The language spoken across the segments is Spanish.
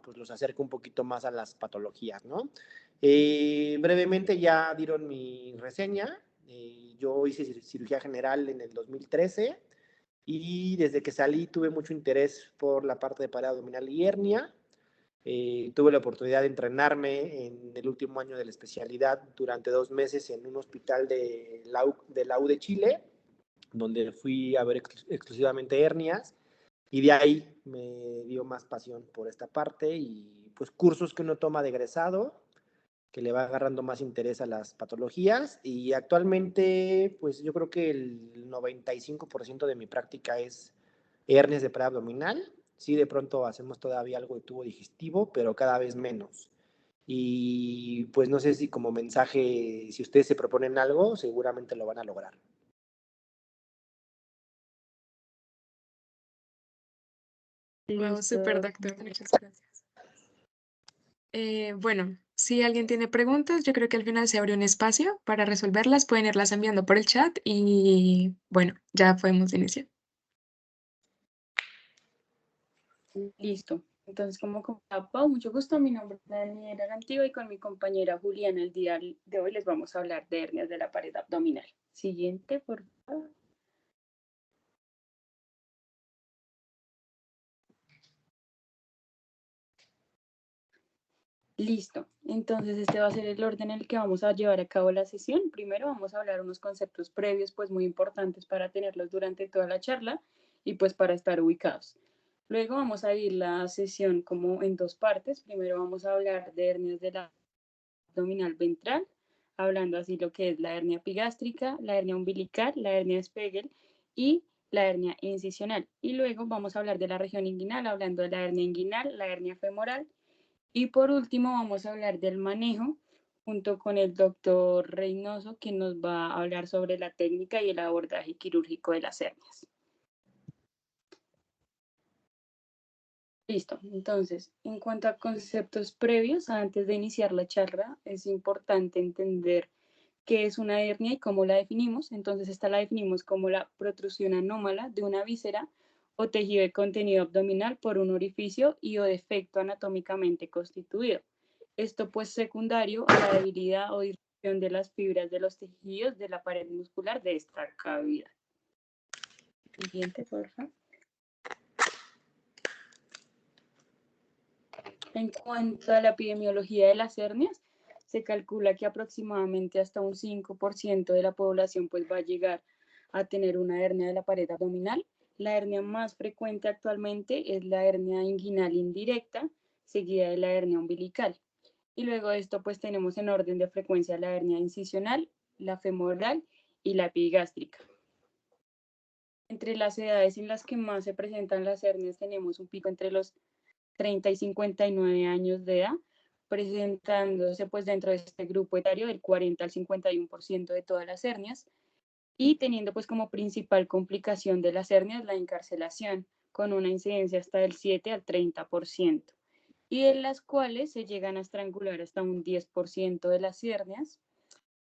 pues los acerque un poquito más a las patologías, ¿no? Brevemente ya dieron mi reseña. Yo hice cirugía general en el 2013 y desde que salí tuve mucho interés por la parte de pared abdominal y hernia. Tuve la oportunidad de entrenarme en el último año de la especialidad durante 2 meses en un hospital de la U de Chile, donde fui a ver exclusivamente hernias, y de ahí me dio más pasión por esta parte y pues cursos que uno toma de egresado, que le va agarrando más interés a las patologías, y actualmente pues yo creo que el 95% de mi práctica es hernias de pared abdominal. Sí, de pronto hacemos todavía algo de tubo digestivo, pero cada vez menos. Y pues no sé si como mensaje, si ustedes se proponen algo, seguramente lo van a lograr. Wow, súper, doctor, muchas gracias. Bueno, si alguien tiene preguntas, yo creo que al final se abre un espacio para resolverlas. Pueden irlas enviando por el chat y bueno, ya podemos iniciar. Listo. Entonces, como comentaba Pau, mucho gusto. Mi nombre es Daniela Gantiba y con mi compañera Juliana el día de hoy les vamos a hablar de hernias de la pared abdominal. Siguiente, por favor. Listo. Entonces, este va a ser el orden en el que vamos a llevar a cabo la sesión. Primero vamos a hablar unos conceptos previos, pues muy importantes para tenerlos durante toda la charla y pues para estar ubicados. Luego vamos a dividir la sesión como en dos partes. Primero vamos a hablar de hernias de la abdominal ventral, hablando así lo que es la hernia epigástrica, la hernia umbilical, la hernia de Spegel y la hernia incisional. Y luego vamos a hablar de la región inguinal, hablando de la hernia inguinal, la hernia femoral. Y por último vamos a hablar del manejo junto con el doctor Reynoso, que nos va a hablar sobre la técnica y el abordaje quirúrgico de las hernias. Listo, entonces, en cuanto a conceptos previos, antes de iniciar la charla, es importante entender qué es una hernia y cómo la definimos. Entonces, esta la definimos como la protrusión anómala de una víscera o tejido de contenido abdominal por un orificio y o defecto anatómicamente constituido. Esto pues secundario a la debilidad o disfunción de las fibras de los tejidos de la pared muscular de esta cavidad. Siguiente, por favor. En cuanto a la epidemiología de las hernias, se calcula que aproximadamente hasta un 5% de la población pues va a llegar a tener una hernia de la pared abdominal. La hernia más frecuente actualmente es la hernia inguinal indirecta, seguida de la hernia umbilical. Y luego de esto pues tenemos en orden de frecuencia la hernia incisional, la femoral y la epigástrica. Entre las edades en las que más se presentan las hernias tenemos un pico entre los 30 y 59 años de edad, presentándose pues dentro de este grupo etario del 40 al 51% de todas las hernias y teniendo pues como principal complicación de las hernias la encarcelación, con una incidencia hasta del 7 al 30%, y en las cuales se llegan a estrangular hasta un 10% de las hernias.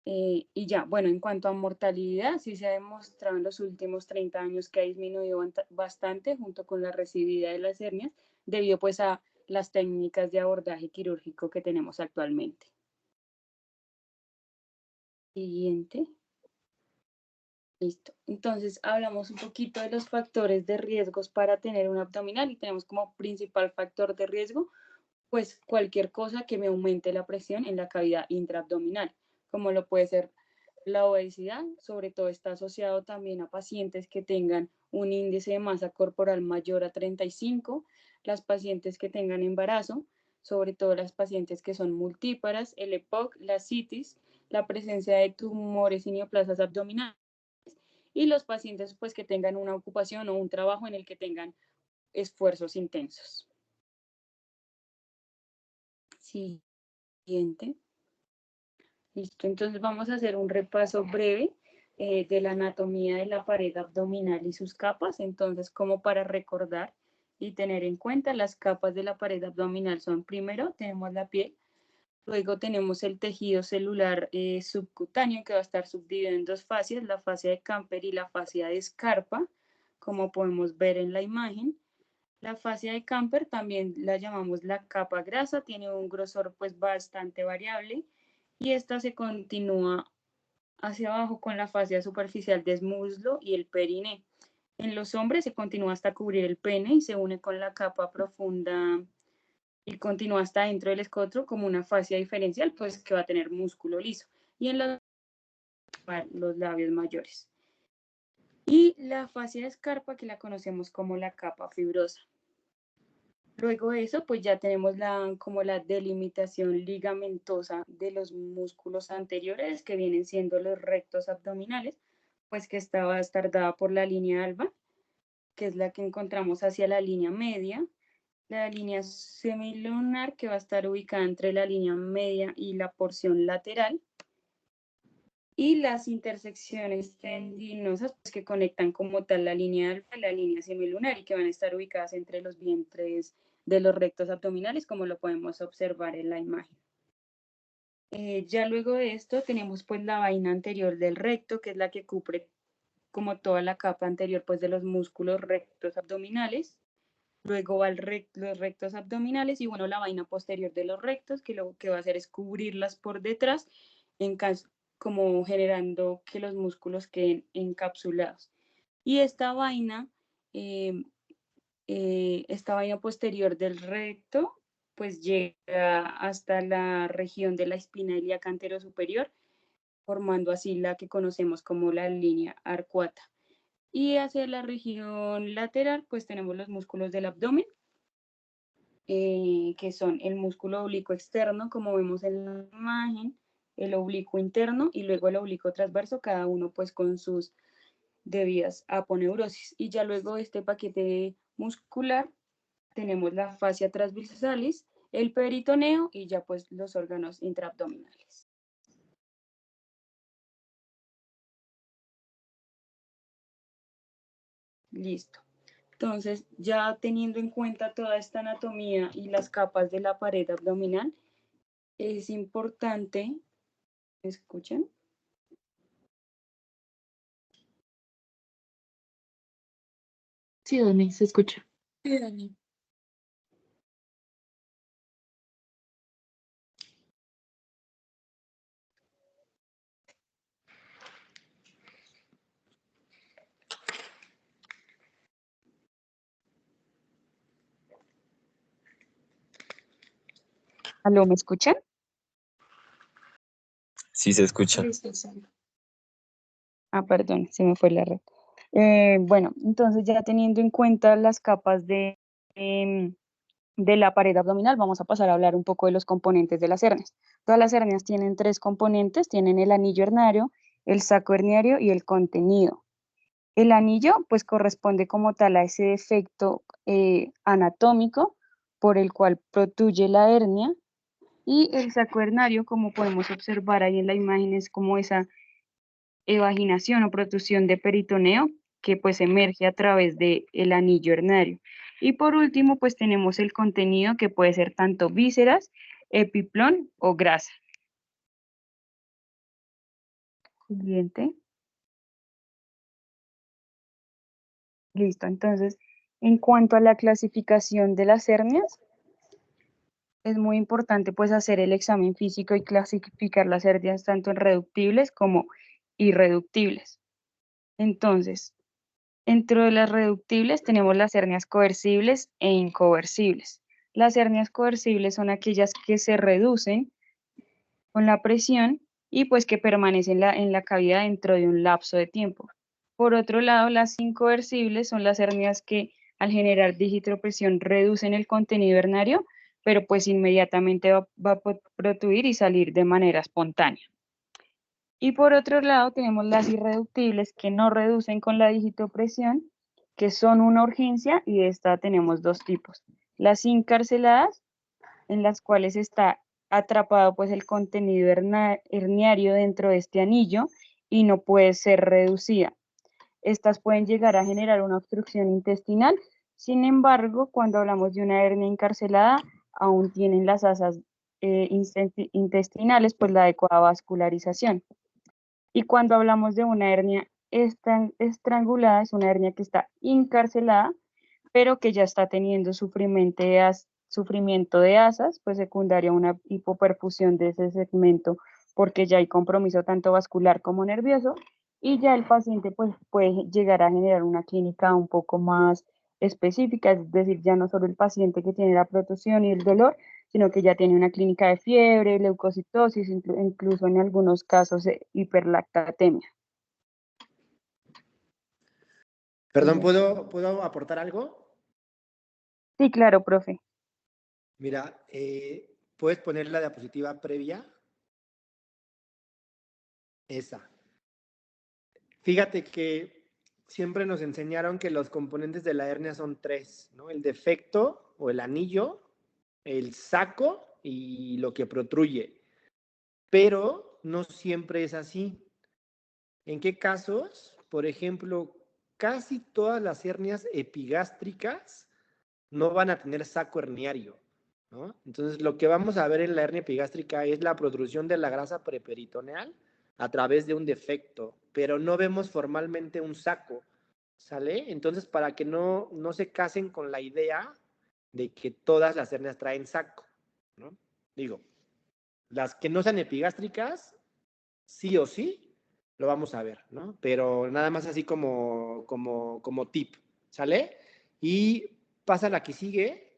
Y ya, bueno, en cuanto a mortalidad, sí se ha demostrado en los últimos 30 años que ha disminuido bastante junto con la recidiva de las hernias, debido pues a las técnicas de abordaje quirúrgico que tenemos actualmente. Siguiente. Listo. Entonces, hablamos un poquito de los factores de riesgos para tener un abdominal y tenemos como principal factor de riesgo, pues cualquier cosa que me aumente la presión en la cavidad intraabdominal, como lo puede ser la obesidad, sobre todo está asociado también a pacientes que tengan un índice de masa corporal mayor a 35, las pacientes que tengan embarazo, sobre todo las pacientes que son multíparas, el EPOC, la citis, la presencia de tumores y neoplasias abdominales y los pacientes pues que tengan una ocupación o un trabajo en el que tengan esfuerzos intensos. Siguiente. Listo, entonces vamos a hacer un repaso breve de la anatomía de la pared abdominal y sus capas. Entonces, como para recordar y tener en cuenta, las capas de la pared abdominal son: primero tenemos la piel, luego tenemos el tejido celular subcutáneo, que va a estar subdividido en dos fascias, la fascia de Camper y la fascia de Scarpa, como podemos ver en la imagen. La fascia de Camper también la llamamos la capa grasa, tiene un grosor pues bastante variable y esta se continúa hacia abajo con la fascia superficial del muslo y el periné. En los hombres se continúa hasta cubrir el pene y se une con la capa profunda y continúa hasta dentro del escroto como una fascia diferencial, pues que va a tener músculo liso. Y en los labios mayores. Y la fascia de escarpa que la conocemos como la capa fibrosa. Luego de eso, pues ya tenemos como la delimitación ligamentosa de los músculos anteriores, que vienen siendo los rectos abdominales, pues que va a estar dada por la línea alba, que es la que encontramos hacia la línea media, la línea semilunar, que va a estar ubicada entre la línea media y la porción lateral, y las intersecciones tendinosas pues, que conectan como tal la línea alfa y la línea semilunar y que van a estar ubicadas entre los vientres de los rectos abdominales, como lo podemos observar en la imagen. Ya luego de esto tenemos pues la vaina anterior del recto, que es la que cubre como toda la capa anterior pues de los músculos rectos abdominales. Luego va los rectos abdominales y bueno, la vaina posterior de los rectos, que lo que va a hacer es cubrirlas por detrás, como generando que los músculos queden encapsulados. Y esta vaina posterior del recto, pues llega hasta la región de la espina ilíaca anterosuperior, formando así la que conocemos como la línea arcuata. Y hacia la región lateral, pues tenemos los músculos del abdomen, que son el músculo oblicuo externo, como vemos en la imagen, el oblicuo interno y luego el oblicuo transverso, cada uno pues con sus debidas aponeurosis. Y ya luego de este paquete muscular tenemos la fascia transversalis, el peritoneo y ya pues los órganos intraabdominales. Listo. Entonces, ya teniendo en cuenta toda esta anatomía y las capas de la pared abdominal, es importante, ¿me escuchan? Sí, Dani, se escucha. Sí, Dani. ¿Aló, me escuchan? Sí, se escucha. Listo, sí. Perdón, se me fue la red. Bueno, entonces ya teniendo en cuenta las capas de la pared abdominal, vamos a pasar a hablar un poco de los componentes de las hernias. Todas las hernias tienen 3 componentes, tienen el anillo herniario, el saco herniario y el contenido. El anillo, pues, corresponde como tal a ese defecto anatómico por el cual protuye la hernia, y el saco hernario, como podemos observar ahí en la imagen, es como esa evaginación o protrusión de peritoneo que pues emerge a través del anillo hernario. Y por último, pues tenemos el contenido que puede ser tanto vísceras, epiplón o grasa. Siguiente. Listo, entonces, en cuanto a la clasificación de las hernias, es muy importante pues hacer el examen físico y clasificar las hernias tanto en reductibles como irreductibles. Entonces, dentro de las reductibles tenemos las hernias coercibles e incoercibles. Las hernias coercibles son aquellas que se reducen con la presión y pues que permanecen en la cavidad dentro de un lapso de tiempo. Por otro lado, las incoercibles son las hernias que al generar digitopresión reducen el contenido hernario, pero pues inmediatamente va a protruir y salir de manera espontánea. Y por otro lado tenemos las irreductibles que no reducen con la digitopresión, que son una urgencia, y de esta tenemos 2 tipos. Las incarceladas, en las cuales está atrapado pues el contenido herniario dentro de este anillo y no puede ser reducida. Estas pueden llegar a generar una obstrucción intestinal. Sin embargo, cuando hablamos de una hernia encarcelada, aún tienen las asas intestinales pues la adecuada vascularización. Y cuando hablamos de una hernia estrangulada, es una hernia que está encarcelada, pero que ya está teniendo sufrimiento de asas, pues secundaria a una hipoperfusión de ese segmento, porque ya hay compromiso tanto vascular como nervioso, y ya el paciente pues puede llegar a generar una clínica un poco más específica, es decir, ya no solo el paciente que tiene la protusión y el dolor, sino que ya tiene una clínica de fiebre, leucocitosis, incluso en algunos casos de hiperlactatemia. Perdón, ¿puedo aportar algo? Sí, claro, profe. Mira, ¿puedes poner la diapositiva previa? Esa. Fíjate que siempre nos enseñaron que los componentes de la hernia son tres, ¿no? El defecto o el anillo, el saco y lo que protruye. Pero no siempre es así. ¿En qué casos? Por ejemplo, casi todas las hernias epigástricas no van a tener saco herniario, ¿no? Entonces, lo que vamos a ver en la hernia epigástrica es la protrusión de la grasa preperitoneal a través de un defecto, pero no vemos formalmente un saco, ¿sale? Entonces, para que no se casen con la idea de que todas las hernias traen saco, ¿no? Digo, las que no sean epigástricas, sí o sí, lo vamos a ver, ¿no? Pero nada más así como tip, ¿sale? Y pasa la que sigue.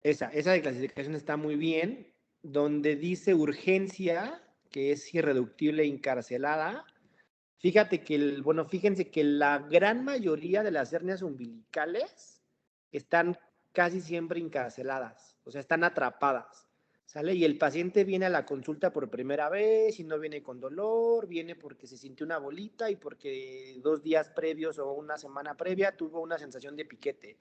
Esa de clasificación está muy bien, donde dice urgencia, que es irreductible e encarcelada. Fíjense que la gran mayoría de las hernias umbilicales están casi siempre encarceladas, o sea, están atrapadas, ¿sale? Y el paciente viene a la consulta por primera vez y no viene con dolor, viene porque se sintió una bolita y porque 2 días previos o una semana previa tuvo una sensación de piquete.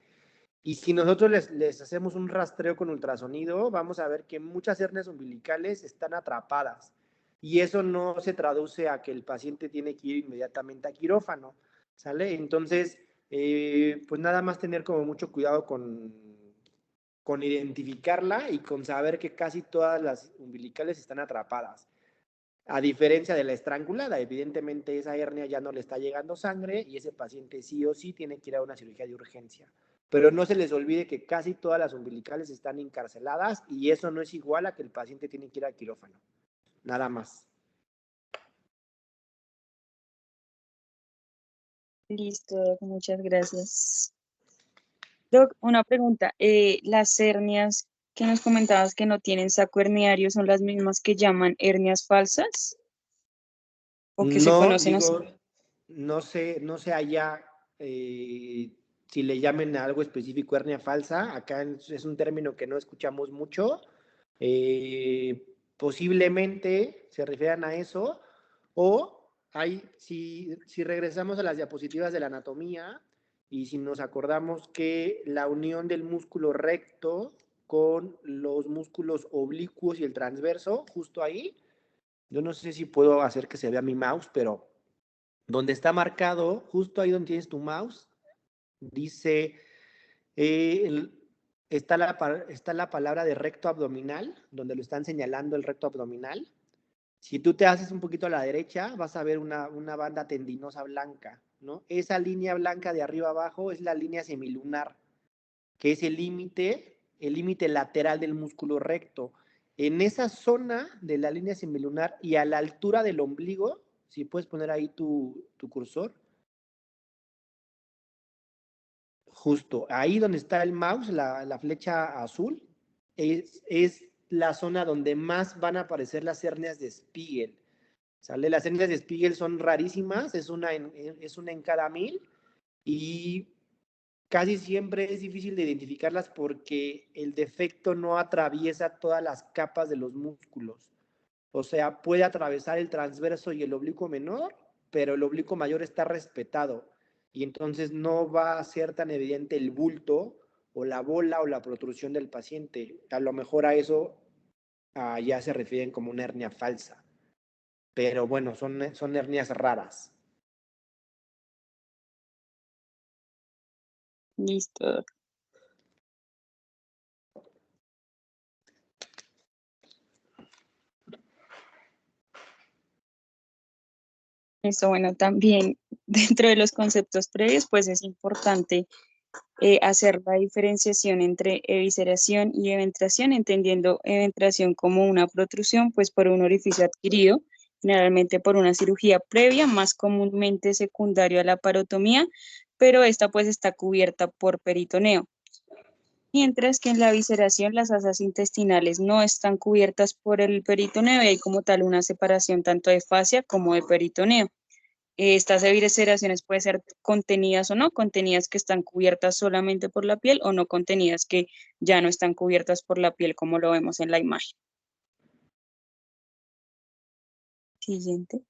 Y si nosotros les hacemos un rastreo con ultrasonido, vamos a ver que muchas hernias umbilicales están atrapadas. Y eso no se traduce a que el paciente tiene que ir inmediatamente a quirófano, ¿sale? Entonces, pues nada más tener como mucho cuidado con identificarla y con saber que casi todas las umbilicales están atrapadas. A diferencia de la estrangulada, evidentemente esa hernia ya no le está llegando sangre y ese paciente sí o sí tiene que ir a una cirugía de urgencia. Pero no se les olvide que casi todas las umbilicales están encarceladas y eso no es igual a que el paciente tiene que ir a quirófano. Nada más. Listo, Doc, muchas gracias. Doc, una pregunta. ¿Las hernias que nos comentabas que no tienen saco herniario son las mismas que llaman hernias falsas o que se No, conocen así? digo, no sé allá si le llamen a algo específico hernia falsa. Acá es un término que no escuchamos mucho. Posiblemente se refieran a eso. O si regresamos a las diapositivas de la anatomía y si nos acordamos que la unión del músculo recto con los músculos oblicuos y el transverso, justo ahí, yo no sé si puedo hacer que se vea mi mouse, pero donde está marcado, justo ahí donde tienes tu mouse, dice, está la palabra de recto abdominal, donde lo están señalando el recto abdominal. Si tú te haces un poquito a la derecha, vas a ver una banda tendinosa blanca, ¿no? Esa línea blanca de arriba abajo es la línea semilunar, que es el límite lateral del músculo recto. En esa zona de la línea semilunar y a la altura del ombligo, si puedes poner ahí tu cursor, justo ahí donde está el mouse, la flecha azul, es la zona donde más van a aparecer las hernias de Spiegel. ¿Sale? Las hernias de Spiegel son rarísimas, es una en cada 1000 y casi siempre es difícil de identificarlas porque el defecto no atraviesa todas las capas de los músculos. O sea, puede atravesar el transverso y el oblicuo menor, pero el oblicuo mayor está respetado y entonces no va a ser tan evidente el bulto o la bola o la protrusión del paciente. A lo mejor a eso ya se refieren como una hernia falsa, pero bueno, son hernias raras. Listo. Eso, bueno, también dentro de los conceptos previos, pues es importante hacer la diferenciación entre evisceración y eventración, entendiendo eventración como una protrusión, pues por un orificio adquirido, generalmente por una cirugía previa, más comúnmente secundario a la parotomía, pero esta pues está cubierta por peritoneo. Mientras que en la visceración las asas intestinales no están cubiertas por el peritoneo y hay como tal una separación tanto de fascia como de peritoneo. Estas evisceraciones pueden ser contenidas o no, contenidas que están cubiertas solamente por la piel o no contenidas que ya no están cubiertas por la piel como lo vemos en la imagen. Siguiente.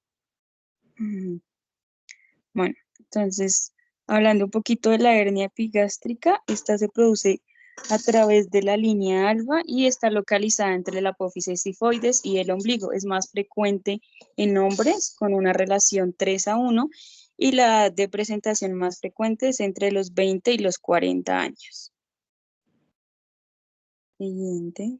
Bueno, entonces, hablando un poquito de la hernia epigástrica, esta se produce a través de la línea alba y está localizada entre la apófisis sifoides y el ombligo. Es más frecuente en hombres con una relación 3:1 y la edad de presentación más frecuente es entre los 20 y los 40 años. Siguiente.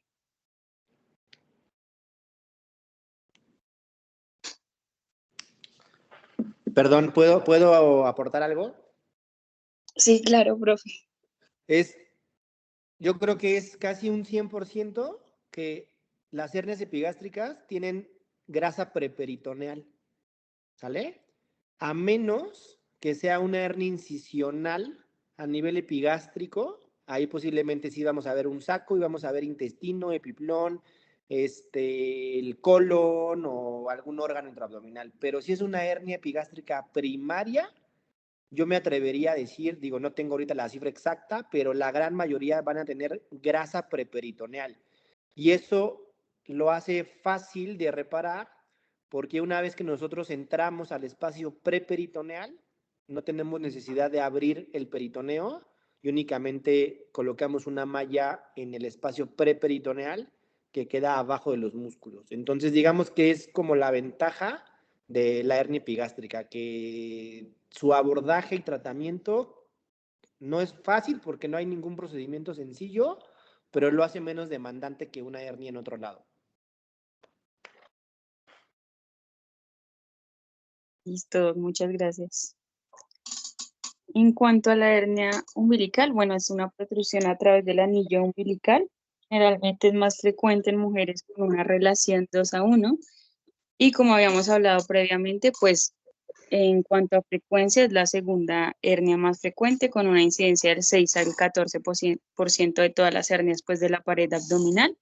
Perdón, ¿puedo aportar algo? Sí, claro, profe. Es, yo creo que es casi un 100% que las hernias epigástricas tienen grasa preperitoneal, ¿sale? A menos que sea una hernia incisional a nivel epigástrico, ahí posiblemente sí vamos a ver un saco y vamos a ver intestino, epiplón, el colon o algún órgano intraabdominal. Pero si es una hernia epigástrica primaria, yo me atrevería a decir, digo, no tengo ahorita la cifra exacta, pero la gran mayoría van a tener grasa preperitoneal. Y eso lo hace fácil de reparar porque una vez que nosotros entramos al espacio preperitoneal, no tenemos necesidad de abrir el peritoneo y únicamente colocamos una malla en el espacio preperitoneal que queda abajo de los músculos. Entonces, digamos que es como la ventaja de la hernia epigástrica, que su abordaje y tratamiento no es fácil porque no hay ningún procedimiento sencillo, pero lo hace menos demandante que una hernia en otro lado. Listo, muchas gracias. En cuanto a la hernia umbilical, bueno, es una protrusión a través del anillo umbilical. Generalmente es más frecuente en mujeres con una relación 2:1. Y como habíamos hablado previamente, pues en cuanto a frecuencia es la segunda hernia más frecuente con una incidencia del 6 al 14% de todas las hernias pues, de la pared abdominal.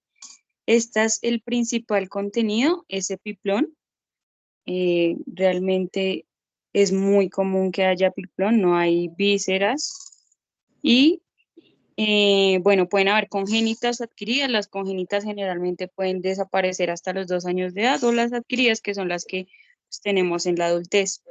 Este es el principal contenido, es epiplón. Realmente es muy común que haya epiplón, no hay vísceras. Y bueno, pueden haber congénitas o adquiridas. Las congénitas generalmente pueden desaparecer hasta los 2 años de edad o las adquiridas, que son las que pues, tenemos en la adultez.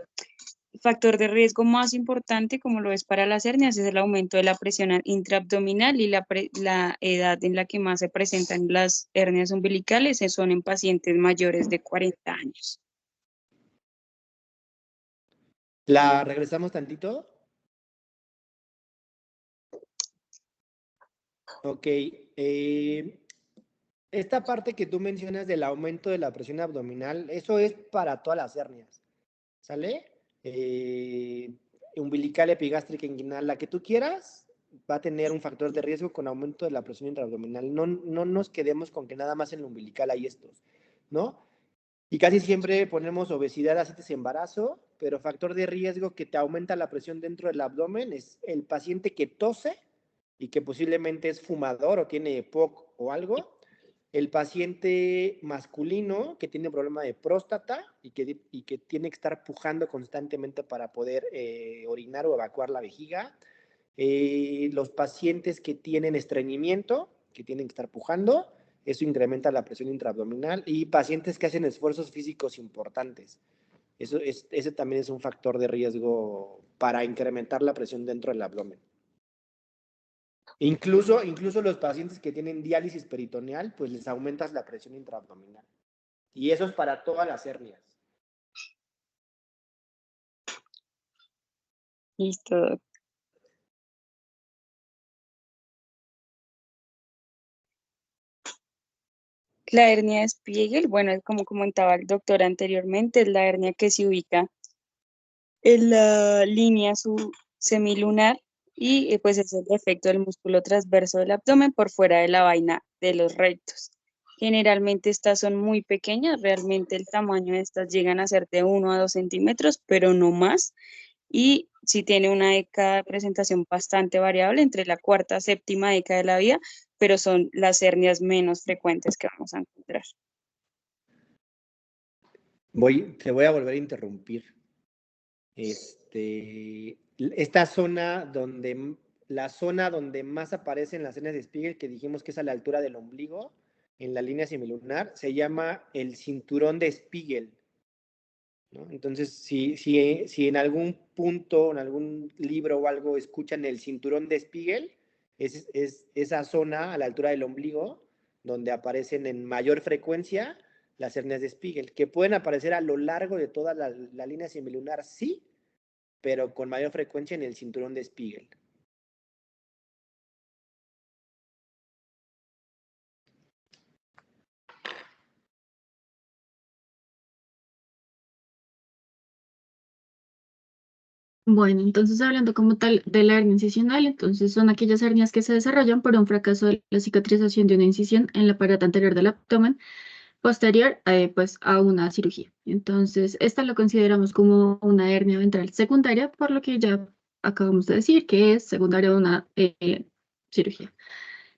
El factor de riesgo más importante, como lo es para las hernias, es el aumento de la presión intraabdominal y la edad en la que más se presentan las hernias umbilicales son en pacientes mayores de 40 años. ¿La regresamos tantito? Ok. Esta parte que tú mencionas del aumento de la presión abdominal, eso es para todas las hernias, ¿sale? Umbilical, epigástrica, inguinal, la que tú quieras, va a tener un factor de riesgo con aumento de la presión intraabdominal. No, no nos quedemos con que nada más en la umbilical hay estos, ¿no? Y casi siempre ponemos obesidad, ascites, embarazo, pero factor de riesgo que te aumenta la presión dentro del abdomen es el paciente que tose y que posiblemente es fumador o tiene EPOC o algo, el paciente masculino que tiene problema de próstata y que tiene que estar pujando constantemente para poder orinar o evacuar la vejiga, los pacientes que tienen estreñimiento, que tienen que estar pujando, eso incrementa la presión intraabdominal, y pacientes que hacen esfuerzos físicos importantes. Ese también es un factor de riesgo para incrementar la presión dentro del abdomen. Incluso los pacientes que tienen diálisis peritoneal, pues les aumentas la presión intraabdominal. Y eso es para todas las hernias. Listo. La hernia de Spiegel, bueno, como comentaba el doctor anteriormente, es la hernia que se ubica en la línea semilunar y pues es el efecto del músculo transverso del abdomen por fuera de la vaina de los rectos. Generalmente estas son muy pequeñas, realmente el tamaño de estas llegan a ser de 1 a 2 centímetros, pero no más. Y sí tiene una década de presentación bastante variable entre la cuarta y séptima década de la vida, pero son las hernias menos frecuentes que vamos a encontrar. Te voy a volver a interrumpir. Esta zona la zona donde más aparecen las hernias de Spiegel, que dijimos que es a la altura del ombligo, en la línea semilunar, se llama el cinturón de Spiegel, ¿no? Entonces, si en algún punto, en algún libro o algo escuchan el cinturón de Spiegel, es esa zona a la altura del ombligo donde aparecen en mayor frecuencia las hernias de Spiegel, que pueden aparecer a lo largo de toda la línea semilunar, sí, pero con mayor frecuencia en el cinturón de Spiegel. Bueno, entonces hablando como tal de la hernia incisional, entonces son aquellas hernias que se desarrollan por un fracaso de la cicatrización de una incisión en la pared anterior del abdomen posterior pues, a una cirugía. Entonces, esta lo consideramos como una hernia ventral secundaria, por lo que ya acabamos de decir que es secundaria a una cirugía.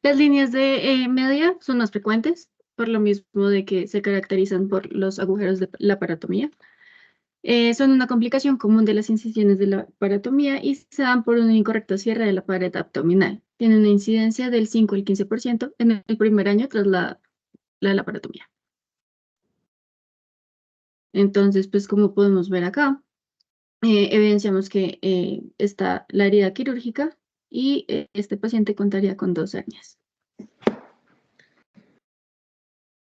Las líneas de media son más frecuentes, por lo mismo de que se caracterizan por los agujeros de la paratomía. Son una complicación común de las incisiones de la paratomía y se dan por un incorrecto cierre de la pared abdominal. Tienen una incidencia del 5 al 15% en el primer año tras la laparotomía. Entonces, pues como podemos ver acá, evidenciamos que está la herida quirúrgica y este paciente contaría con 2 hernias.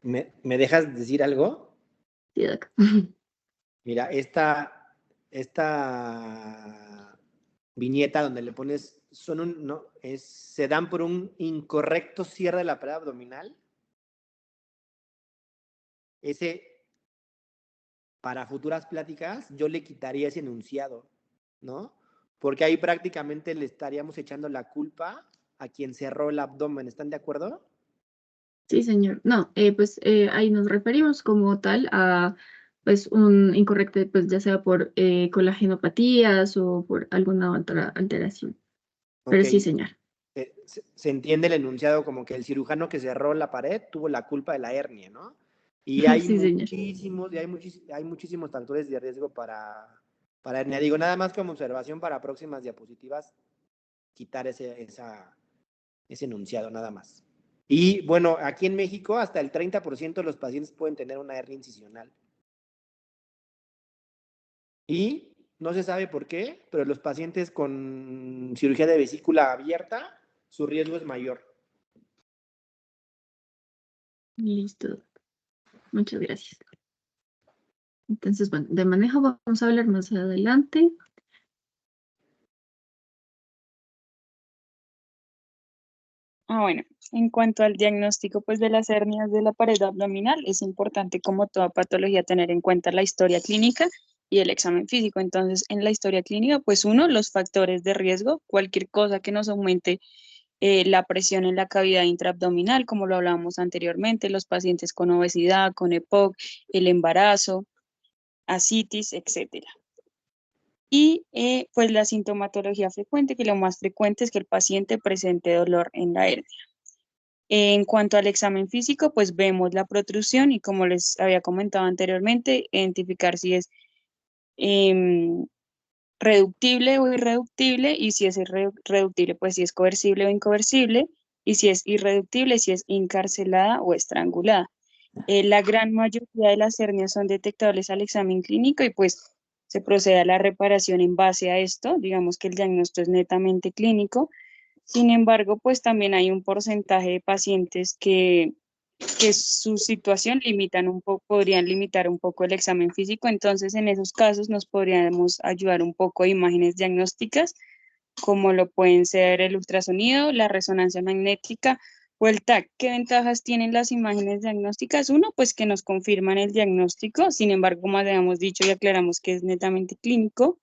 ¿Me dejas decir algo? Sí, doc. Mira, esta viñeta donde le pones, se dan por un incorrecto cierre de la pared abdominal. Para futuras pláticas, yo le quitaría ese enunciado, ¿no? Porque ahí prácticamente le estaríamos echando la culpa a quien cerró el abdomen. ¿Están de acuerdo? Sí, señor. No, pues ahí nos referimos como tal a pues un incorrecto, pues ya sea por colagenopatías o por alguna otra alteración. Pero Ok. sí, señor. Se entiende el enunciado como que el cirujano que cerró la pared tuvo la culpa de la hernia, ¿no? Y hay Sí, señor. hay muchísimos factores de riesgo para hernia. Digo, nada más como observación para próximas diapositivas, quitar ese enunciado, nada más. Y bueno, aquí en México hasta el 30% de los pacientes pueden tener una hernia incisional. Y no se sabe por qué, pero los pacientes con cirugía de vesícula abierta, su riesgo es mayor. Listo. Muchas gracias. Entonces, bueno, de manejo vamos a hablar más adelante. Bueno, en cuanto al diagnóstico pues, de las hernias de la pared abdominal, es importante como toda patología tener en cuenta la historia clínica y el examen físico. Entonces, en la historia clínica, pues uno, los factores de riesgo, cualquier cosa que nos aumente la presión en la cavidad intraabdominal, como lo hablábamos anteriormente, los pacientes con obesidad, con EPOC, el embarazo, ascitis, etcétera. Y pues la sintomatología frecuente, que lo más frecuente es que el paciente presente dolor en la hernia. En cuanto al examen físico, pues vemos la protrusión y como les había comentado anteriormente, identificar si es reductible o irreductible y si es reductible, pues si es coercible o incoercible y si es irreductible, si es encarcelada o estrangulada. La gran mayoría de las hernias son detectables al examen clínico y pues se procede a la reparación en base a esto. Digamos que el diagnóstico es netamente clínico. Sin embargo, pues también hay un porcentaje de pacientes que su situación podrían limitar un poco el examen físico. Entonces, en esos casos nos podríamos ayudar un poco de imágenes diagnósticas, como lo pueden ser el ultrasonido, la resonancia magnética o el TAC. ¿Qué ventajas tienen las imágenes diagnósticas? Uno, pues que nos confirman el diagnóstico. Sin embargo, como habíamos dicho y aclaramos que es netamente clínico.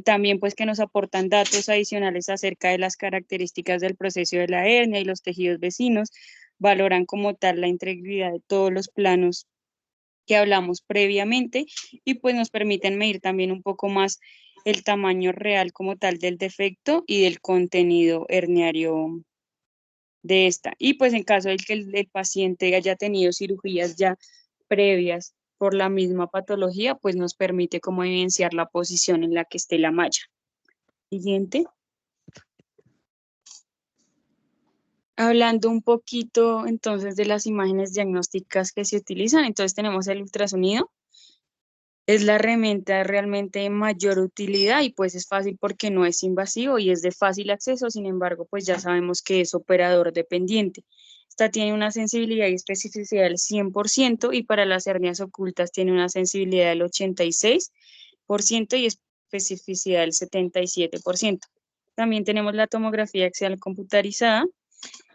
También pues que nos aportan datos adicionales acerca de las características del proceso de la hernia y los tejidos vecinos, valoran como tal la integridad de todos los planos que hablamos previamente y pues nos permiten medir también un poco más el tamaño real como tal del defecto y del contenido herniario de esta. Y pues en caso de que el paciente haya tenido cirugías ya previas por la misma patología, pues nos permite como evidenciar la posición en la que esté la malla. Siguiente. Hablando un poquito entonces de las imágenes diagnósticas que se utilizan, entonces tenemos el ultrasonido. Es la herramienta realmente de mayor utilidad y pues es fácil porque no es invasivo y es de fácil acceso, sin embargo, pues ya sabemos que es operador dependiente. Esta tiene una sensibilidad y especificidad del 100% y para las hernias ocultas tiene una sensibilidad del 86% y especificidad del 77%. También tenemos la tomografía axial computarizada,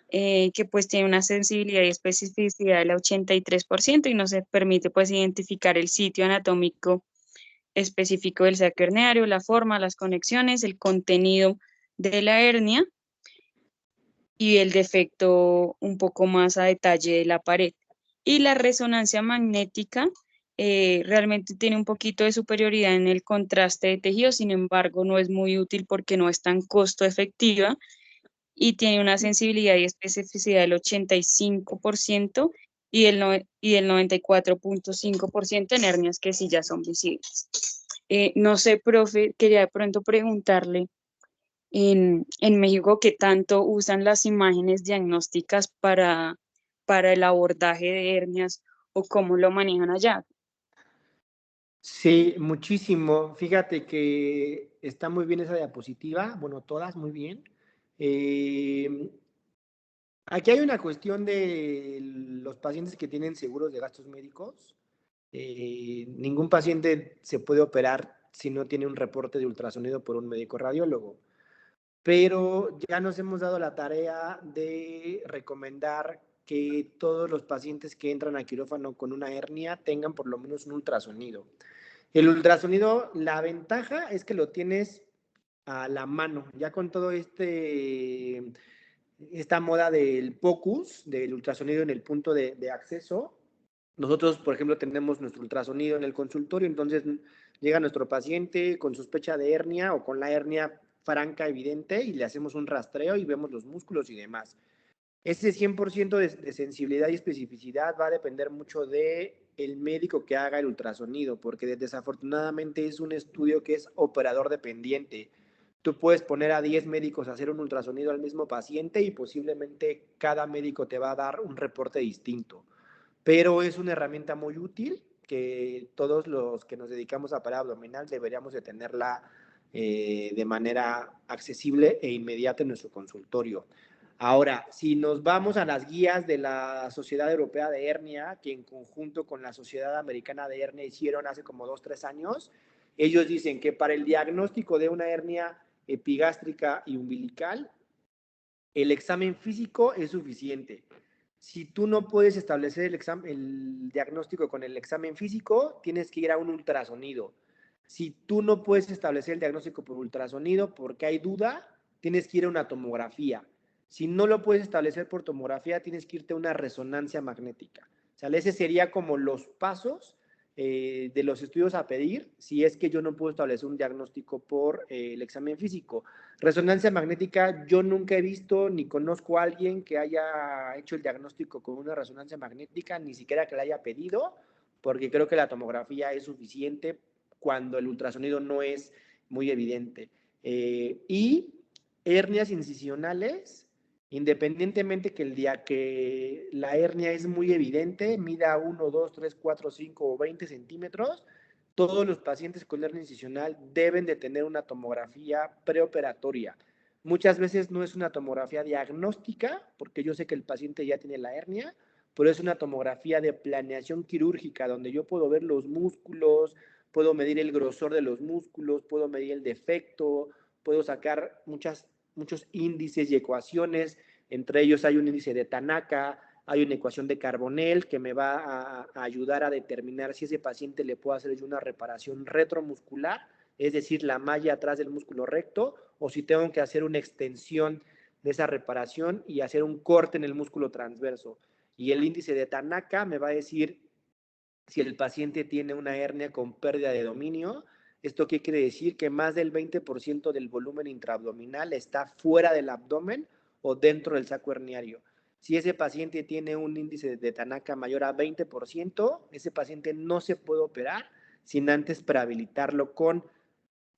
que pues tiene una sensibilidad y especificidad del 83% y nos permite pues identificar el sitio anatómico específico del saco herniario, la forma, las conexiones, el contenido de la hernia y el defecto un poco más a detalle de la pared. Y la resonancia magnética realmente tiene un poquito de superioridad en el contraste de tejido, sin embargo no es muy útil porque no es tan costo efectiva y tiene una sensibilidad y especificidad del 85% y del 94.5% en hernias que sí ya son visibles. No sé, profe, quería de pronto preguntarle en México qué tanto usan las imágenes diagnósticas para el abordaje de hernias o cómo lo manejan allá. Sí, muchísimo. Fíjate que está muy bien esa diapositiva, bueno, todas muy bien. Aquí hay una cuestión de los pacientes que tienen seguros de gastos médicos. Ningún paciente se puede operar si no tiene un reporte de ultrasonido por un médico radiólogo, pero ya nos hemos dado la tarea de recomendar que todos los pacientes que entran a quirófano con una hernia tengan por lo menos un ultrasonido. El ultrasonido, la ventaja es que lo tienes a la mano, ya con todo esta moda del POCUS, del ultrasonido en el punto de acceso. Nosotros, por ejemplo, tenemos nuestro ultrasonido en el consultorio, entonces llega nuestro paciente con sospecha de hernia o con la hernia franca evidente y le hacemos un rastreo y vemos los músculos y demás. Ese 100% de sensibilidad y especificidad va a depender mucho de el médico que haga el ultrasonido, porque desafortunadamente es un estudio que es operador dependiente. Tú puedes poner a 10 médicos a hacer un ultrasonido al mismo paciente y posiblemente cada médico te va a dar un reporte distinto. Pero es una herramienta muy útil que todos los que nos dedicamos a pared abdominal deberíamos de tenerla de manera accesible e inmediata en nuestro consultorio. Ahora, si nos vamos a las guías de la Sociedad Europea de Hernia, que en conjunto con la Sociedad Americana de Hernia hicieron hace como 2-3 años, ellos dicen que para el diagnóstico de una hernia epigástrica y umbilical, el examen físico es suficiente. Si tú no puedes establecer el diagnóstico con el examen físico, tienes que ir a un ultrasonido. Si tú no puedes establecer el diagnóstico por ultrasonido porque hay duda, tienes que ir a una tomografía. Si no lo puedes establecer por tomografía, tienes que irte a una resonancia magnética. O sea, ese sería como los pasos de los estudios a pedir si es que yo no puedo establecer un diagnóstico por el examen físico. Resonancia magnética, yo nunca he visto ni conozco a alguien que haya hecho el diagnóstico con una resonancia magnética, ni siquiera que la haya pedido, porque creo que la tomografía es suficiente cuando el ultrasonido no es muy evidente. Y hernias incisionales, independientemente que el día que la hernia es muy evidente, mida 1, 2, 3, 4, 5 o 20 centímetros, todos los pacientes con hernia incisional deben de tener una tomografía preoperatoria. Muchas veces no es una tomografía diagnóstica, porque yo sé que el paciente ya tiene la hernia, pero es una tomografía de planeación quirúrgica, donde yo puedo ver los músculos, puedo medir el grosor de los músculos, puedo medir el defecto, puedo sacar muchos índices y ecuaciones. Entre ellos hay un índice de Tanaka, hay una ecuación de Carbonell que me va a ayudar a determinar si ese paciente le puedo hacer una reparación retromuscular es decir, la malla atrás del músculo recto, o si tengo que hacer una extensión de esa reparación y hacer un corte en el músculo transverso. Y el índice de Tanaka me va a decir si el paciente tiene una hernia con pérdida de dominio. ¿Esto qué quiere decir? Que más del 20% del volumen intraabdominal está fuera del abdomen o dentro del saco herniario. Si ese paciente tiene un índice de Tanaka mayor a 20%, ese paciente no se puede operar sin antes prehabilitarlo con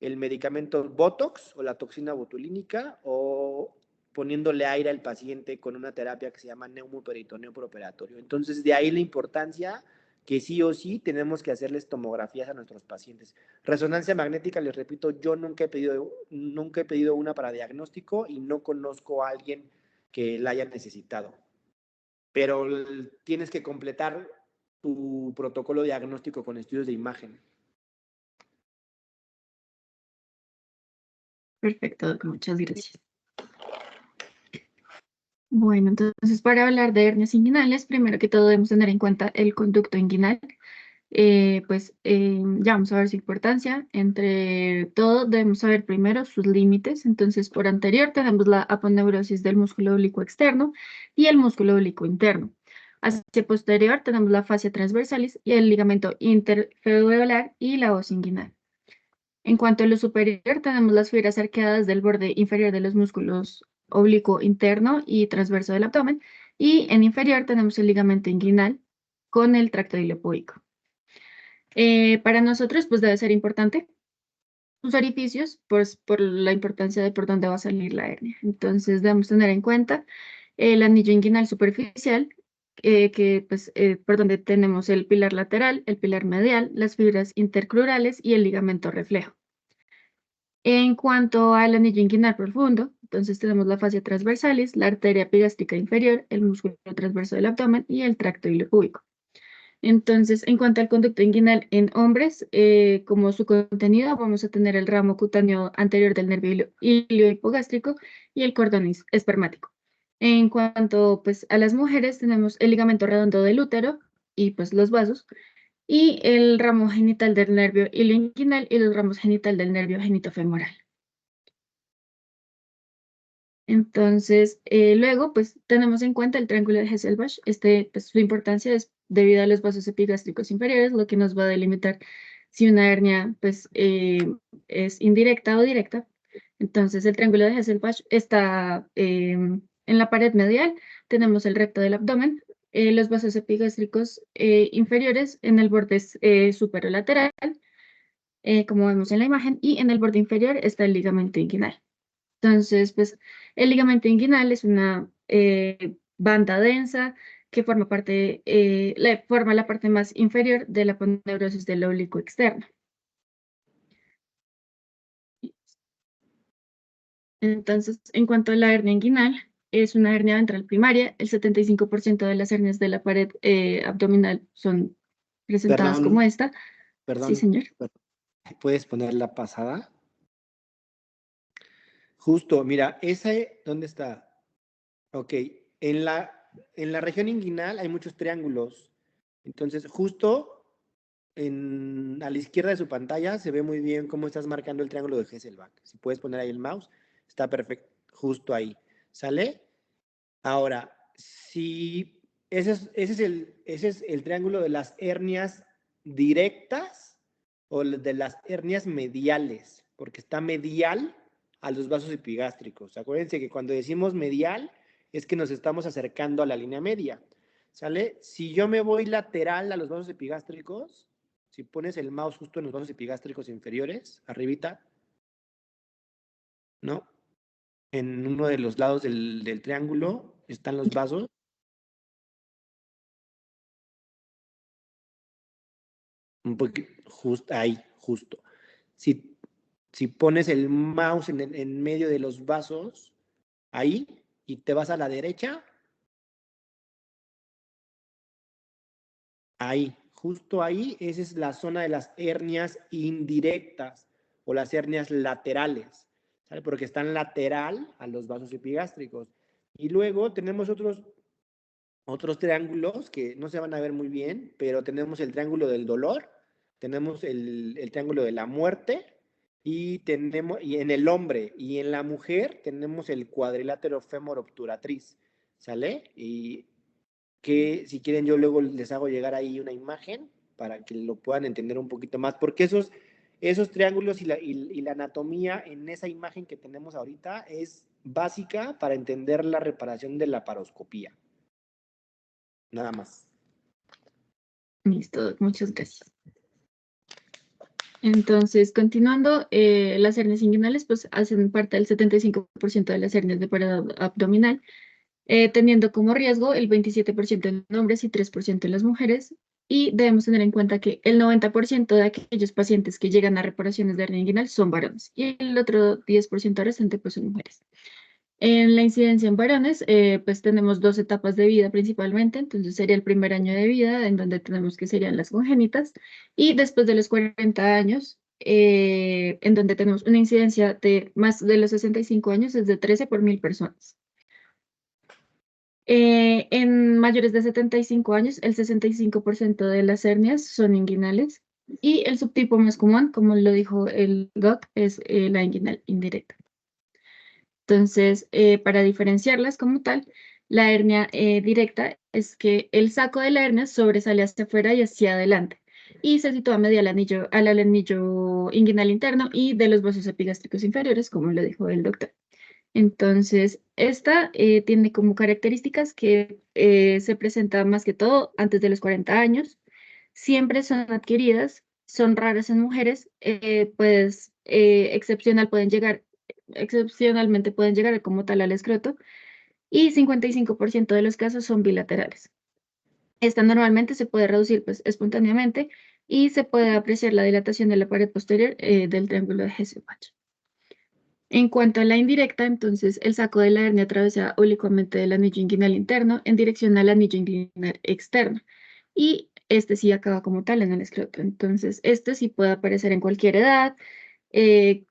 el medicamento Botox o la toxina botulínica o poniéndole aire al paciente con una terapia que se llama neumoperitoneo preoperatorio. Entonces, de ahí la importancia que sí o sí tenemos que hacerles tomografías a nuestros pacientes. Resonancia magnética, les repito, yo nunca he pedido una para diagnóstico y no conozco a alguien que la haya necesitado. Pero tienes que completar tu protocolo diagnóstico con estudios de imagen. Perfecto, Doc, muchas gracias. Bueno, entonces para hablar de hernias inguinales, primero que todo debemos tener en cuenta el conducto inguinal. Ya vamos a ver su importancia. Entre todo, debemos saber primero sus límites. Entonces, por anterior tenemos la aponeurosis del músculo oblicuo externo y el músculo oblicuo interno. Hacia posterior tenemos la fascia transversalis y el ligamento interfemoral y la hoz inguinal. En cuanto a lo superior, tenemos las fibras arqueadas del borde inferior de los músculos oblicuo interno y transverso del abdomen. Y en inferior tenemos el ligamento inguinal con el tracto iliopoico. Para nosotros, pues debe ser importante los orificios, pues por la importancia de por dónde va a salir la hernia. Entonces debemos tener en cuenta el anillo inguinal superficial, por donde tenemos el pilar lateral, el pilar medial, las fibras intercrurales y el ligamento reflejo. En cuanto al anillo inguinal profundo, entonces tenemos la fascia transversalis, la arteria epigástrica inferior, el músculo transverso del abdomen y el tracto iliopúbico. Entonces, en cuanto al conducto inguinal en hombres, como su contenido, vamos a tener el ramo cutáneo anterior del nervio iliohipogástrico y el cordón espermático. En cuanto pues, a las mujeres, tenemos el ligamento redondo del útero y pues los vasos, y el ramo genital del nervio ilioinguinal y los ramos genital del nervio genitofemoral. Entonces, luego, pues tenemos en cuenta el triángulo de Hesselbach. Pues, su importancia es debido a los vasos epigástricos inferiores, lo que nos va a delimitar si una hernia pues, es indirecta o directa. Entonces, el triángulo de Hesselbach está en la pared medial, tenemos el recto del abdomen, los vasos epigástricos inferiores en el borde superolateral, como vemos en la imagen, y en el borde inferior está el ligamento inguinal. Entonces, pues el ligamento inguinal es una banda densa que forma la parte más inferior de la aponeurosis del oblicuo externo. Entonces, en cuanto a la hernia inguinal, es una hernia ventral primaria. El 75% de las hernias de la pared abdominal son presentadas como esta. Perdón. Sí, señor. ¿Puedes poner la pasada? Justo, mira, ¿dónde está? Ok, en la región inguinal hay muchos triángulos. Entonces, justo a la izquierda de su pantalla se ve muy bien cómo estás marcando el triángulo de Hesselbach. Si puedes poner ahí el mouse, está perfecto, justo ahí. ¿Sale? Ahora, si ese es el triángulo de las hernias directas o de las hernias mediales, porque está medial a los vasos epigástricos. Acuérdense que cuando decimos medial es que nos estamos acercando a la línea media. ¿Sale? Si yo me voy lateral a los vasos epigástricos, si pones el mouse justo en los vasos epigástricos inferiores, arribita, ¿no? En uno de los lados del triángulo están los vasos. Un poquito, justo ahí, justo. Si pones el mouse en medio de los vasos, ahí, y te vas a la derecha, ahí, justo ahí, esa es la zona de las hernias indirectas o las hernias laterales, ¿sale? Porque están lateral a los vasos epigástricos. Y luego tenemos otros triángulos que no se van a ver muy bien, pero tenemos el triángulo del dolor, tenemos el triángulo de la muerte y en el hombre y en la mujer tenemos el cuadrilátero fémur obturatriz, ¿sale? Y que si quieren yo luego les hago llegar ahí una imagen para que lo puedan entender un poquito más, porque esos triángulos y la anatomía en esa imagen que tenemos ahorita es básica para entender la reparación de la paroscopía. Nada más. Listo, muchas gracias. Entonces, continuando, las hernias inguinales pues hacen parte del 75% de las hernias de pared abdominal, teniendo como riesgo el 27% en hombres y 3% en las mujeres. Y debemos tener en cuenta que el 90% de aquellos pacientes que llegan a reparaciones de hernia inguinal son varones y el otro 10% restante pues son mujeres. En la incidencia en varones, pues tenemos 2 etapas de vida principalmente, entonces sería el primer año de vida, en donde tenemos que serían las congénitas, y después de los 40 años, en donde tenemos una incidencia de más de los 65 años, es de 13 por 1000 personas. En mayores de 75 años, el 65% de las hernias son inguinales, y el subtipo más común, como lo dijo el doc, es la inguinal indirecta. Entonces, para diferenciarlas como tal, la hernia directa es que el saco de la hernia sobresale hacia afuera y hacia adelante y se sitúa medial al anillo inguinal interno y de los vasos epigástricos inferiores, como lo dijo el doctor. Entonces, esta tiene como características que se presenta más que todo antes de los 40 años, siempre son adquiridas, son raras en mujeres, pues excepcionalmente pueden llegar como tal al escroto, y 55% de los casos son bilaterales. Esta normalmente se puede reducir pues, espontáneamente y se puede apreciar la dilatación de la pared posterior del triángulo de Hesse-Bach. En cuanto a la indirecta, entonces el saco de la hernia atraviesa oblicuamente el anillo inguinal interno en dirección al anillo inguinal externo y este sí acaba como tal en el escroto. Entonces, este sí puede aparecer en cualquier edad, se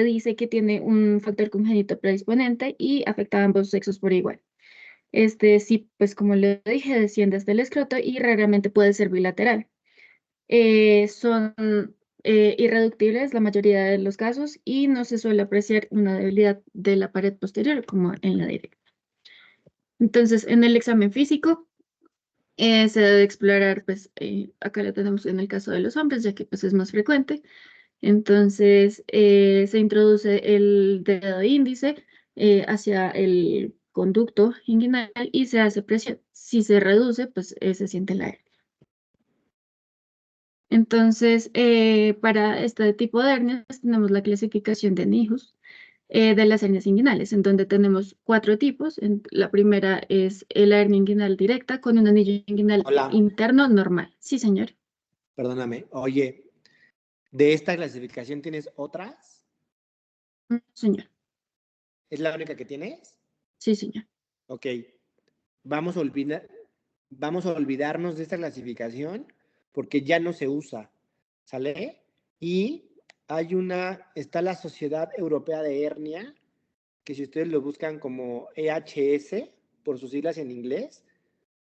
dice que tiene un factor congénito predisponente y afecta a ambos sexos por igual. Este sí, pues como le dije, desciende hasta el escroto y raramente puede ser bilateral. Son irreductibles la mayoría de los casos y no se suele apreciar una debilidad de la pared posterior como en la directa. Entonces, en el examen físico, se debe explorar, pues acá lo tenemos en el caso de los hombres, ya que pues es más frecuente. Entonces, se introduce el dedo índice hacia el conducto inguinal y se hace presión. Si se reduce, pues se siente la hernia. Entonces, para este tipo de hernias tenemos la clasificación de NIHUS de las hernias inguinales, en donde tenemos 4 tipos. La primera es la hernia inguinal directa con un anillo inguinal Hola. interno normal. Sí, señor. Perdóname. Oye, ¿de esta clasificación tienes otras? Señor. ¿Es la única que tienes? Sí, señor. Ok. Vamos a olvidarnos de esta clasificación porque ya no se usa, ¿sale? Y está la Sociedad Europea de Hernia, que si ustedes lo buscan como EHS, por sus siglas en inglés,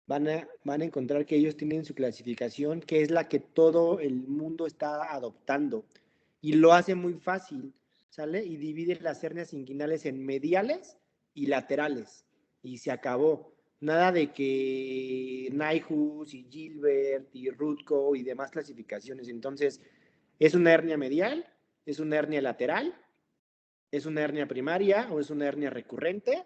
van a encontrar que ellos tienen su clasificación, que es la que todo el mundo está adoptando. Y lo hace muy fácil, ¿sale? Y divide las hernias inguinales en mediales y laterales. Y se acabó. Nada de que Nyhus y Gilbert y Rutko y demás clasificaciones. Entonces, ¿es una hernia medial? ¿Es una hernia lateral? ¿Es una hernia primaria o es una hernia recurrente?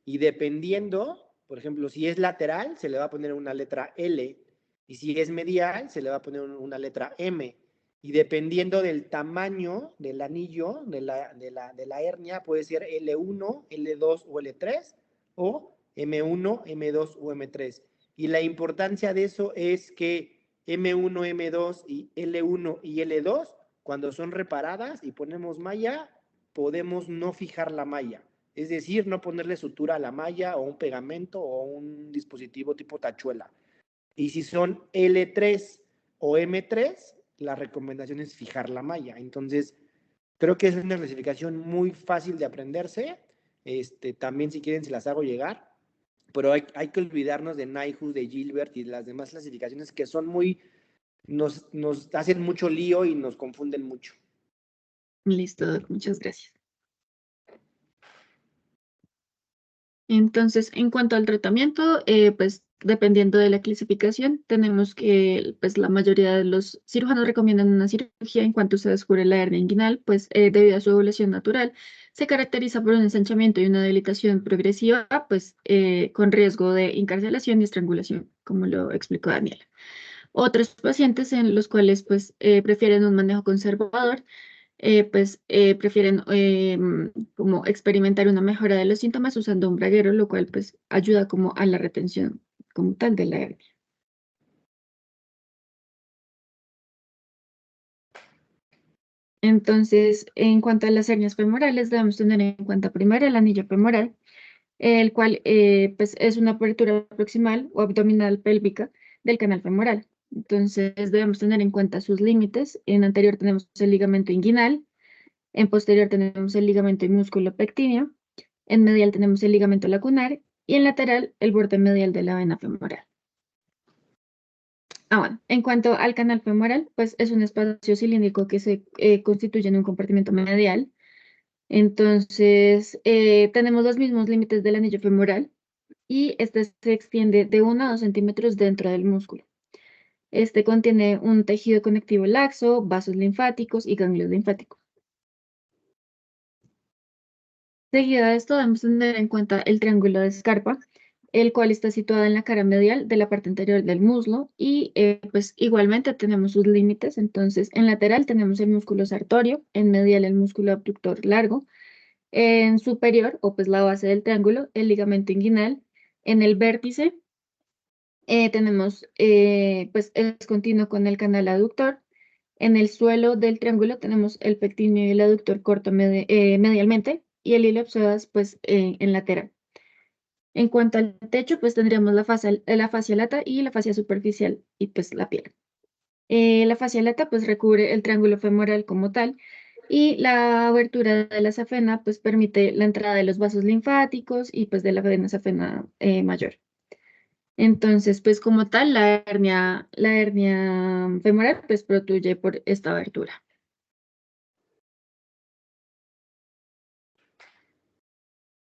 Y dependiendo, por ejemplo, si es lateral, se le va a poner una letra L. Y si es medial, se le va a poner una letra M. Y dependiendo del tamaño del anillo de la hernia, puede ser L1, L2 o L3, o M1, M2 o M3. Y la importancia de eso es que M1, M2 y L1 y L2, cuando son reparadas y ponemos malla, podemos no fijar la malla. Es decir, no ponerle sutura a la malla o un pegamento o un dispositivo tipo tachuela. Y si son L3 o M3, la recomendación es fijar la malla. Entonces, creo que es una clasificación muy fácil de aprenderse. También si quieren se las hago llegar. Pero hay que olvidarnos de Nyhus, de Gilbert y de las demás clasificaciones que son muy nos hacen mucho lío y nos confunden mucho. Listo, Doc, muchas gracias. Entonces, en cuanto al tratamiento, pues dependiendo de la clasificación, tenemos que pues la mayoría de los cirujanos recomiendan una cirugía en cuanto se descubre la hernia inguinal, pues debido a su evolución natural, se caracteriza por un ensanchamiento y una debilitación progresiva, pues con riesgo de encarcelación y estrangulación, como lo explicó Daniela. Otros pacientes en los cuales pues prefieren un manejo conservador, prefieren como experimentar una mejora de los síntomas usando un braguero, lo cual pues ayuda como a la retención como tal de la hernia. Entonces, en cuanto a las hernias femorales, debemos tener en cuenta primero el anillo femoral, el cual pues es una apertura proximal o abdominal pélvica del canal femoral. Entonces, debemos tener en cuenta sus límites. En anterior tenemos el ligamento inguinal, en posterior tenemos el ligamento y músculo pectíneo, en medial tenemos el ligamento lacunar y en lateral el borde medial de la vena femoral. Bueno, en cuanto al canal femoral, pues es un espacio cilíndrico que se constituye en un compartimento medial. Entonces, tenemos los mismos límites del anillo femoral y este se extiende de 1 a 2 centímetros dentro del músculo. Este contiene un tejido conectivo laxo, vasos linfáticos y ganglios linfáticos. Seguido de esto, debemos tener en cuenta el triángulo de Scarpa, el cual está situado en la cara medial de la parte anterior del muslo y pues igualmente tenemos sus límites. Entonces, en lateral tenemos el músculo sartorio, en medial el músculo abductor largo, en superior, o pues la base del triángulo, el ligamento inguinal, en el vértice tenemos, pues es continuo con el canal aductor. En el suelo del triángulo tenemos el pectíneo y el aductor corto medialmente y el iliopsoas pues en lateral. En cuanto al techo, pues tendríamos la fascia lata y la fascia superficial y pues la piel. La fascia lata pues recubre el triángulo femoral como tal y la abertura de la safena pues permite la entrada de los vasos linfáticos y pues de la vena safena mayor. Entonces, pues como tal, la hernia femoral pues protruye por esta abertura.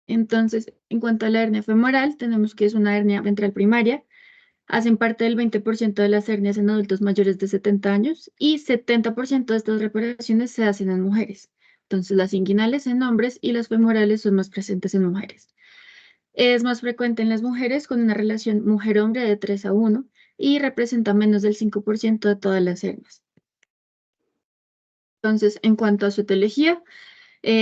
Entonces, en cuanto a la hernia femoral, tenemos que es una hernia ventral primaria. Hacen parte del 20% de las hernias en adultos mayores de 70 años y 70% de estas reparaciones se hacen en mujeres. Entonces, las inguinales en hombres y las femorales son más presentes en mujeres. Es más frecuente en las mujeres con una relación mujer-hombre de 3 a 1 y representa menos del 5% de todas las hernias. Entonces, en cuanto a su etiología,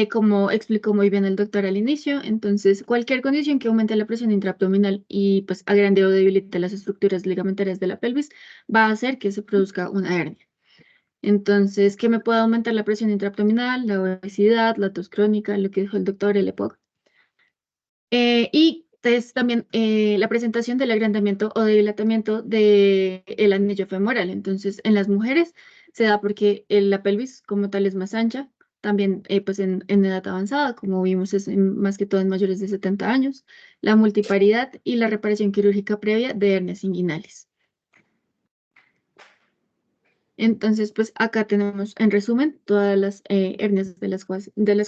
como explicó muy bien el doctor al inicio, entonces cualquier condición que aumente la presión intraabdominal y pues agrande o debilite las estructuras ligamentarias de la pelvis va a hacer que se produzca una hernia. Entonces, ¿qué me puede aumentar la presión intraabdominal? La obesidad, la tos crónica, lo que dijo el doctor, el EPOC. Y es también la presentación del agrandamiento o de dilatamiento del anillo femoral. Entonces, en las mujeres se da porque la pelvis como tal es más ancha, también pues en edad avanzada, como vimos es más que todo en mayores de 70 años, la multiparidad y la reparación quirúrgica previa de hernias inguinales. Entonces, pues acá tenemos en resumen todas las hernias de las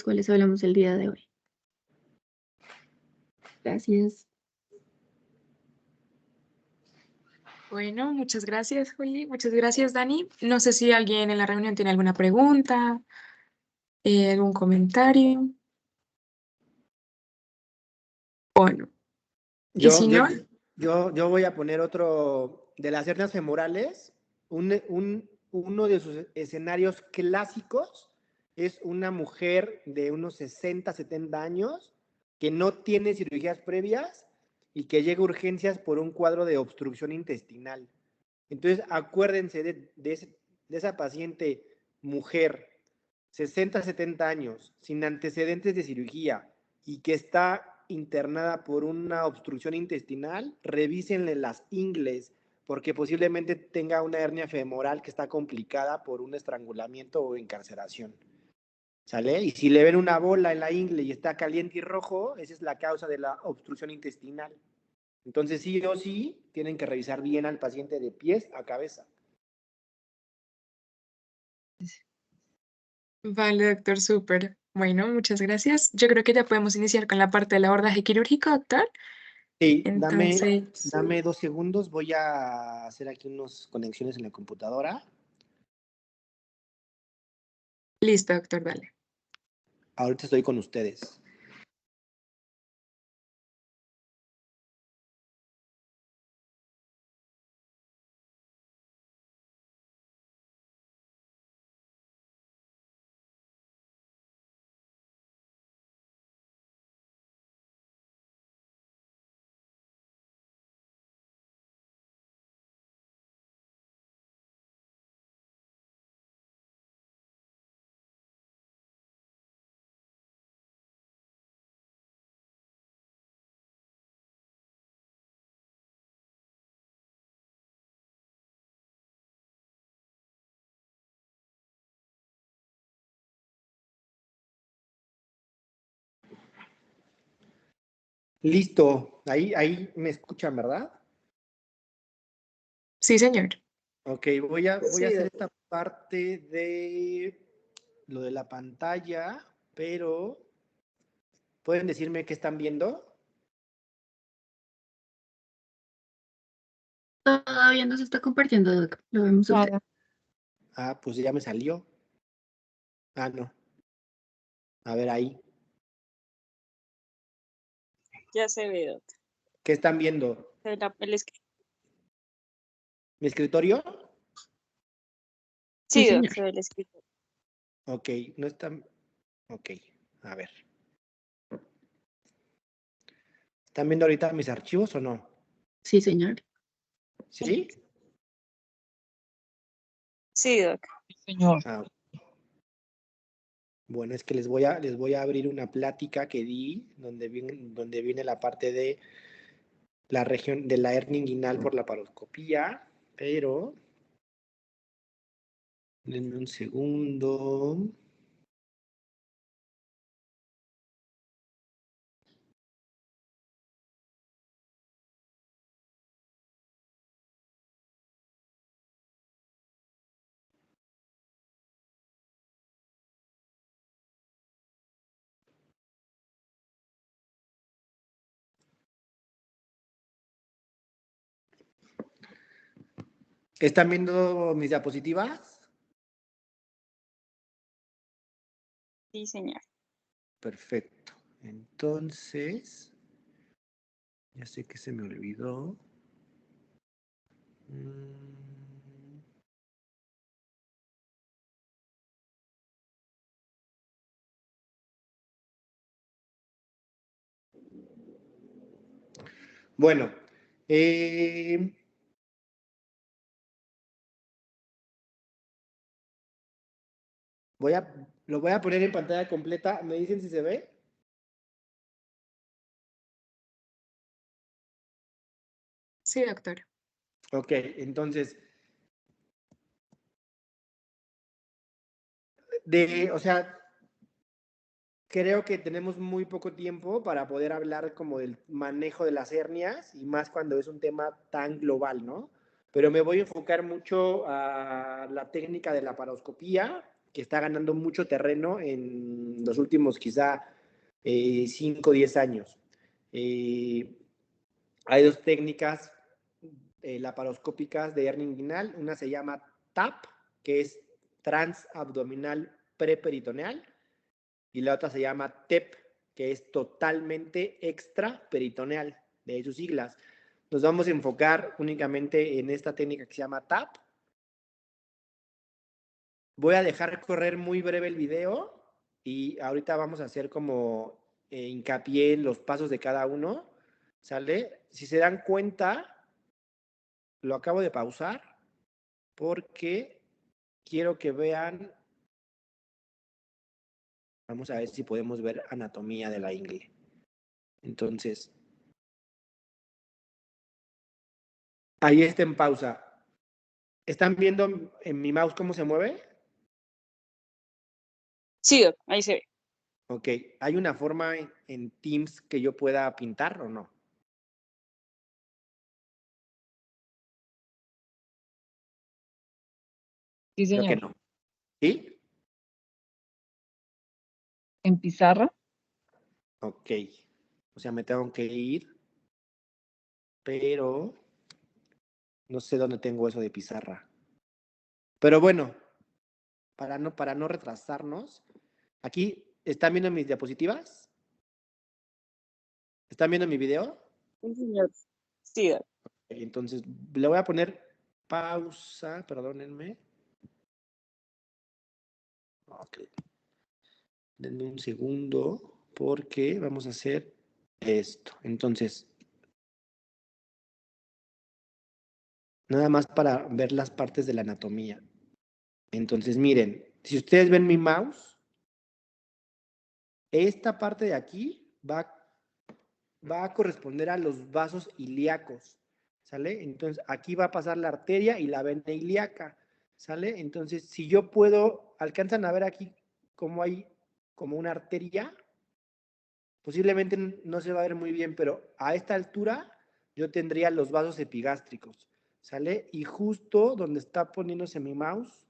cuales hablamos el día de hoy. Gracias. Bueno, muchas gracias, Juli. Muchas gracias, Dani. No sé si alguien en la reunión tiene alguna pregunta, algún comentario. Bueno, y si no, Yo voy a poner otro de las hernias femorales. Uno de sus escenarios clásicos es una mujer de unos 60, 70 años que no tiene cirugías previas y que llega a urgencias por un cuadro de obstrucción intestinal. Entonces, acuérdense de esa paciente mujer, 60, 70 años, sin antecedentes de cirugía y que está internada por una obstrucción intestinal, revísenle las ingles porque posiblemente tenga una hernia femoral que está complicada por un estrangulamiento o encarceración. ¿Sale? Y si le ven una bola en la ingle y está caliente y rojo, esa es la causa de la obstrucción intestinal. Entonces, sí o sí, tienen que revisar bien al paciente de pies a cabeza. Vale, doctor, súper. Bueno, muchas gracias. Yo creo que ya podemos iniciar con la parte del abordaje quirúrgico, doctor. Sí, Entonces, dame 2 segundos, voy a hacer aquí unas conexiones en la computadora. listo, doctor, dale. Ahorita estoy con ustedes. Listo, ahí me escuchan, ¿verdad? Sí, señor. Ok, voy a Sí, hacer doctor. esta parte de lo de la pantalla, pero ¿pueden decirme qué están viendo? Todavía no se está compartiendo, Doc. Lo vemos usted. Claro. Ah, pues ya me salió. Ah, no. A ver ahí. Ya se ve, doctor. ¿Qué están viendo? Se ve el ¿Mi escritorio? Sí, Sí, doctor, señor. se ve el escritorio. Ok, no están. Ok, a ver. ¿Están viendo ahorita mis archivos o no? Sí, señor. ¿Sí? Sí, doctor. Ah, bueno, es que les voy a abrir una plática que di donde viene la parte de la región de la hernia inguinal por la paroscopía, pero denme un segundo. ¿Están viendo mis diapositivas? Sí, señor. Perfecto. Entonces, ya sé que se me olvidó. Mm, Bueno, eh, lo voy a poner en pantalla completa. ¿Me dicen si se ve? Sí, doctor. Ok, entonces, o sea, creo que tenemos muy poco tiempo para poder hablar como del manejo de las hernias y más cuando es un tema tan global, ¿no? Pero me voy a enfocar mucho a la técnica de la paroscopía, que está ganando mucho terreno en los últimos quizá 5 o 10 años. Eh, Hay dos técnicas laparoscópicas de hernia inguinal. Una se llama TAP, que es transabdominal preperitoneal, y la otra se llama TEP, que es totalmente extraperitoneal, de ahí sus siglas. Nos vamos a enfocar únicamente en esta técnica que se llama TAP. Voy a dejar correr muy breve el video y ahorita vamos a hacer como hincapié en los pasos de cada uno. ¿Sale? Si se dan cuenta, lo acabo de pausar porque quiero que vean, vamos a ver si podemos ver anatomía de la ingle. Entonces, ahí está en pausa. ¿Están viendo en mi mouse cómo se mueve? Sí, doctor, ahí se ve. Ok, ¿hay una forma en Teams que yo pueda pintar o no? Sí, Creo que señor. no. ¿Sí? en pizarra. Ok. O sea, me tengo que ir, pero no sé dónde tengo eso de pizarra. Pero bueno, para no retrasarnos, aquí, ¿están viendo mis diapositivas? ¿Están viendo mi video? Sí, señor. Sí, Entonces, le voy a poner pausa, perdónenme. Ok. Denme un segundo, porque vamos a hacer esto. Entonces, nada más para ver las partes de la anatomía. Entonces, miren, si ustedes ven mi mouse, esta parte de aquí va a corresponder a los vasos ilíacos, ¿sale? Entonces, aquí va a pasar la arteria y la vena ilíaca, ¿sale? Entonces, si yo puedo, alcanzan a ver aquí cómo hay como una arteria, posiblemente no se va a ver muy bien, pero a esta altura yo tendría los vasos epigástricos, ¿sale? Y justo donde está poniéndose mi mouse,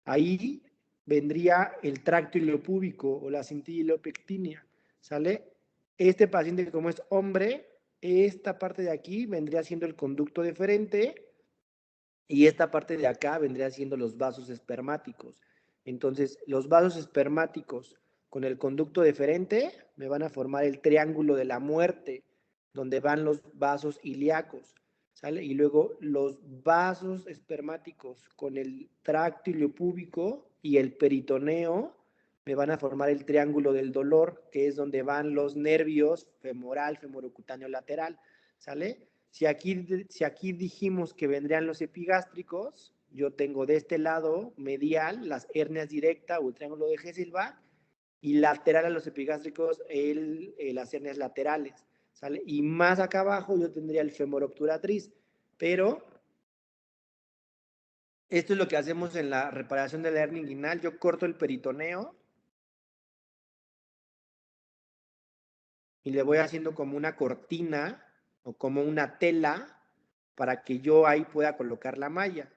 ahí vendría el tracto ileopúbico o la cintilla ileopectínea, ¿sale? Este paciente, como es hombre, esta parte de aquí vendría siendo el conducto deferente y esta parte de acá vendría siendo los vasos espermáticos. Entonces, los vasos espermáticos con el conducto deferente me van a formar el triángulo de la muerte, donde van los vasos ilíacos, ¿sale? Y luego los vasos espermáticos con el tracto ileopúbico y el peritoneo me van a formar el triángulo del dolor, que es donde van los nervios femoral, femorocutáneo lateral, ¿sale? Si aquí dijimos que vendrían los epigástricos, yo tengo de este lado medial las hernias directas o el triángulo de Hesselbach y lateral a los epigástricos las hernias laterales, ¿sale? Y más acá abajo yo tendría el fémur obturatriz, pero esto es lo que hacemos en la reparación de la hernia inguinal. Yo corto el peritoneo y le voy haciendo como una cortina o como una tela para que yo ahí pueda colocar la malla.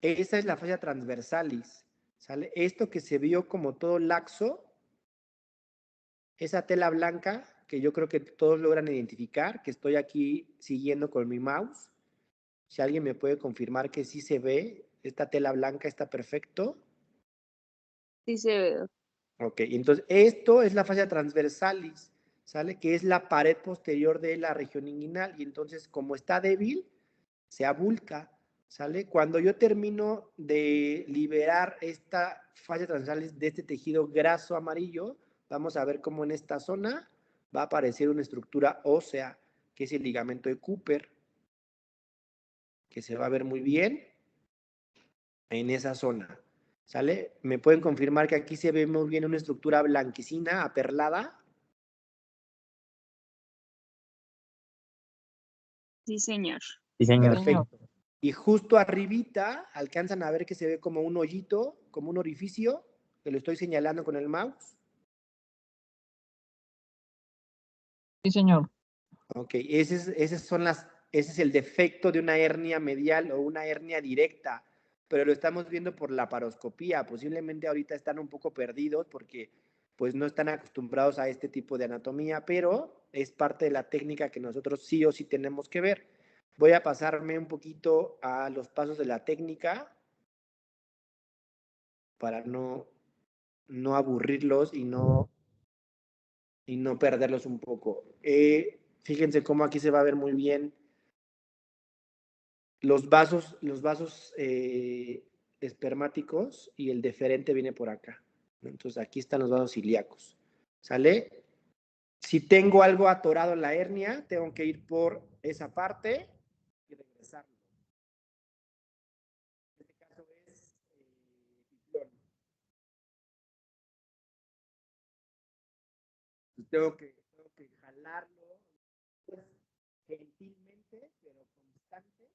Esa es la fascia transversalis, ¿sale? Esto que se vio como todo laxo, esa tela blanca que yo creo que todos logran identificar, que estoy aquí siguiendo con mi mouse. Si alguien me puede confirmar que sí se ve, esta tela blanca está perfecto. sí se ve. Ok, entonces esto es la fascia transversalis, ¿sale? Que es la pared posterior de la región inguinal y entonces como está débil, se abulca, ¿sale? Cuando yo termino de liberar esta fascia transversalis de este tejido graso amarillo, vamos a ver cómo en esta zona va a aparecer una estructura ósea, que es el ligamento de Cooper, que se va a ver muy bien en esa zona, ¿sale? ¿Me pueden confirmar que aquí se ve muy bien una estructura blanquecina, aperlada? Sí, señor. Sí, señor. Perfecto. Y justo arribita alcanzan a ver que se ve como un hoyito, como un orificio, que lo estoy señalando con el mouse. Sí, señor. Ok, ese es el defecto de una hernia medial o una hernia directa, pero lo estamos viendo por la laparoscopía. Posiblemente ahorita están un poco perdidos porque pues no están acostumbrados a este tipo de anatomía, pero es parte de la técnica que nosotros sí o sí tenemos que ver. Voy a pasarme un poquito a los pasos de la técnica para no aburrirlos y no perderlos un poco. Fíjense cómo aquí se va a ver muy bien los vasos espermáticos y el deferente viene por acá, ¿no? Entonces aquí están los vasos ilíacos, ¿sale? Si tengo algo atorado en la hernia, tengo que ir por esa parte y regresarlo. En este caso es pipión. Tengo que jalarlo pues, gentilmente, pero constante,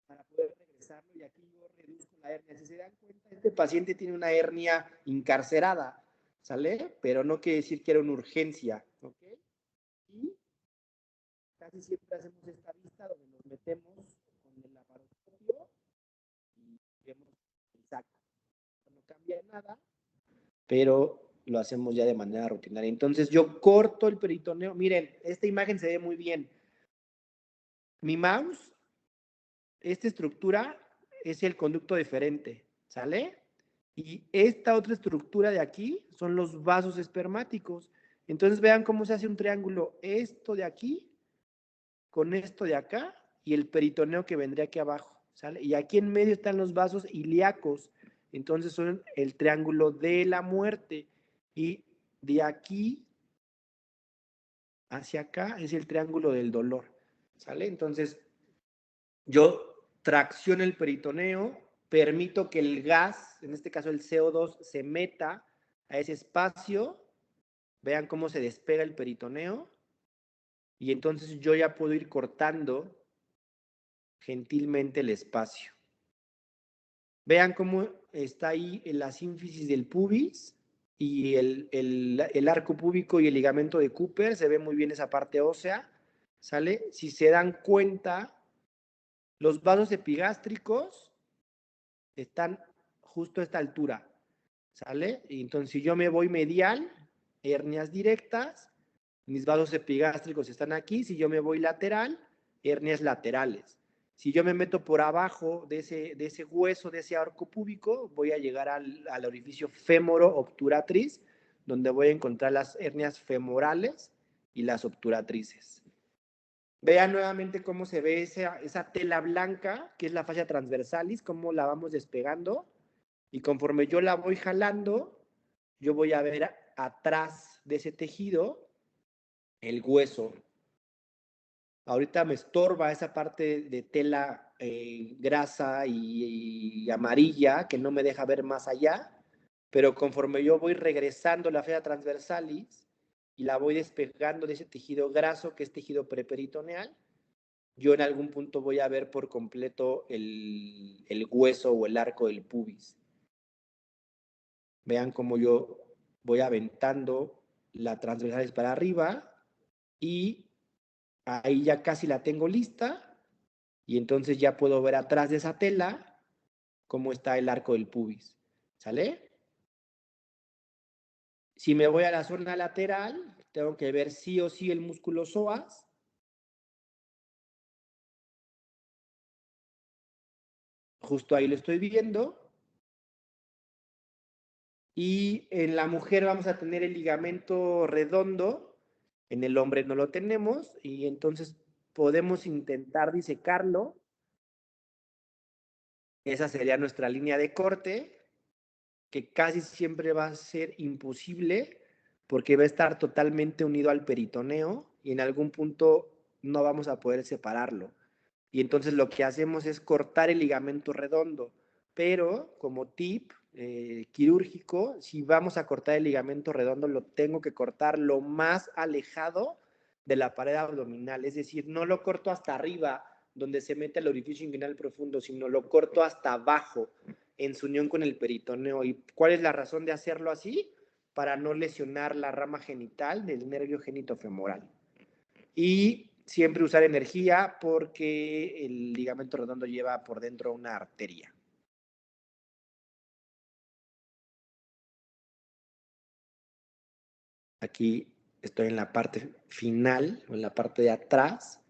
para poder regresarlo y aquí yo reduzco la hernia. Si se dan cuenta, este paciente tiene una hernia encarcerada, ¿sale? Pero no quiere decir que era una urgencia, ¿ok? Y casi siempre hacemos esta vista donde nos metemos con el laparoscopio y vemos el cambia nada, pero lo hacemos ya de manera rutinaria. Entonces yo corto el peritoneo. Miren, esta imagen se ve muy bien. Mi mouse, esta estructura es el conducto deferente, ¿sale? Y esta otra estructura de aquí son los vasos espermáticos. Entonces vean cómo se hace un triángulo, esto de aquí con esto de acá y el peritoneo que vendría aquí abajo, ¿sale? Y aquí en medio están los vasos ilíacos, entonces son el triángulo de la muerte. Y de aquí hacia acá es el triángulo del dolor, ¿sale? Entonces yo tracciono el peritoneo, permito que el gas, en este caso el CO2, se meta a ese espacio. Vean cómo se despega el peritoneo. Y entonces yo ya puedo ir cortando gentilmente el espacio. Vean cómo está ahí la sínfisis del pubis y el arco púbico y el ligamento de Cooper. Se ve muy bien esa parte ósea, ¿sale? Si se dan cuenta, los vasos epigástricos están justo a esta altura, ¿sale? Y entonces, si yo me voy medial, hernias directas, mis vasos epigástricos están aquí. Si yo me voy lateral, hernias laterales. Si yo me meto por abajo de ese hueso, de ese arco púbico, voy a llegar al orificio fémoro-obturatriz, donde voy a encontrar las hernias femorales y las obturatrices. Vean nuevamente cómo se ve esa tela blanca, que es la fascia transversalis, cómo la vamos despegando. Y conforme yo la voy jalando, yo voy a ver atrás de ese tejido el hueso. Ahorita me estorba esa parte de tela grasa y amarilla que no me deja ver más allá, pero conforme yo voy regresando la fascia transversalis y la voy despegando de ese tejido graso que es tejido preperitoneal, yo en algún punto voy a ver por completo el hueso o el arco del pubis. Vean cómo yo voy aventando la transversalis para arriba y ahí ya casi la tengo lista y entonces ya puedo ver atrás de esa tela cómo está el arco del pubis. ¿Sale? Si me voy a la zona lateral, tengo que ver sí o sí el músculo psoas. Justo ahí lo estoy viendo. Y en la mujer vamos a tener el ligamento redondo, en el hombre no lo tenemos, y entonces podemos intentar disecarlo. Esa sería nuestra línea de corte, que casi siempre va a ser imposible porque va a estar totalmente unido al peritoneo y en algún punto no vamos a poder separarlo. Y entonces lo que hacemos es cortar el ligamento redondo, pero como tip quirúrgico, si vamos a cortar el ligamento redondo, lo tengo que cortar lo más alejado de la pared abdominal, es decir, no lo corto hasta arriba, donde se mete el orificio inguinal profundo, sino lo corto hasta abajo, en su unión con el peritoneo. ¿Y cuál es la razón de hacerlo así? Para no lesionar la rama genital del nervio genitofemoral. Y siempre usar energía porque el ligamento redondo lleva por dentro una arteria. Aquí estoy en la parte final o en la parte de atrás.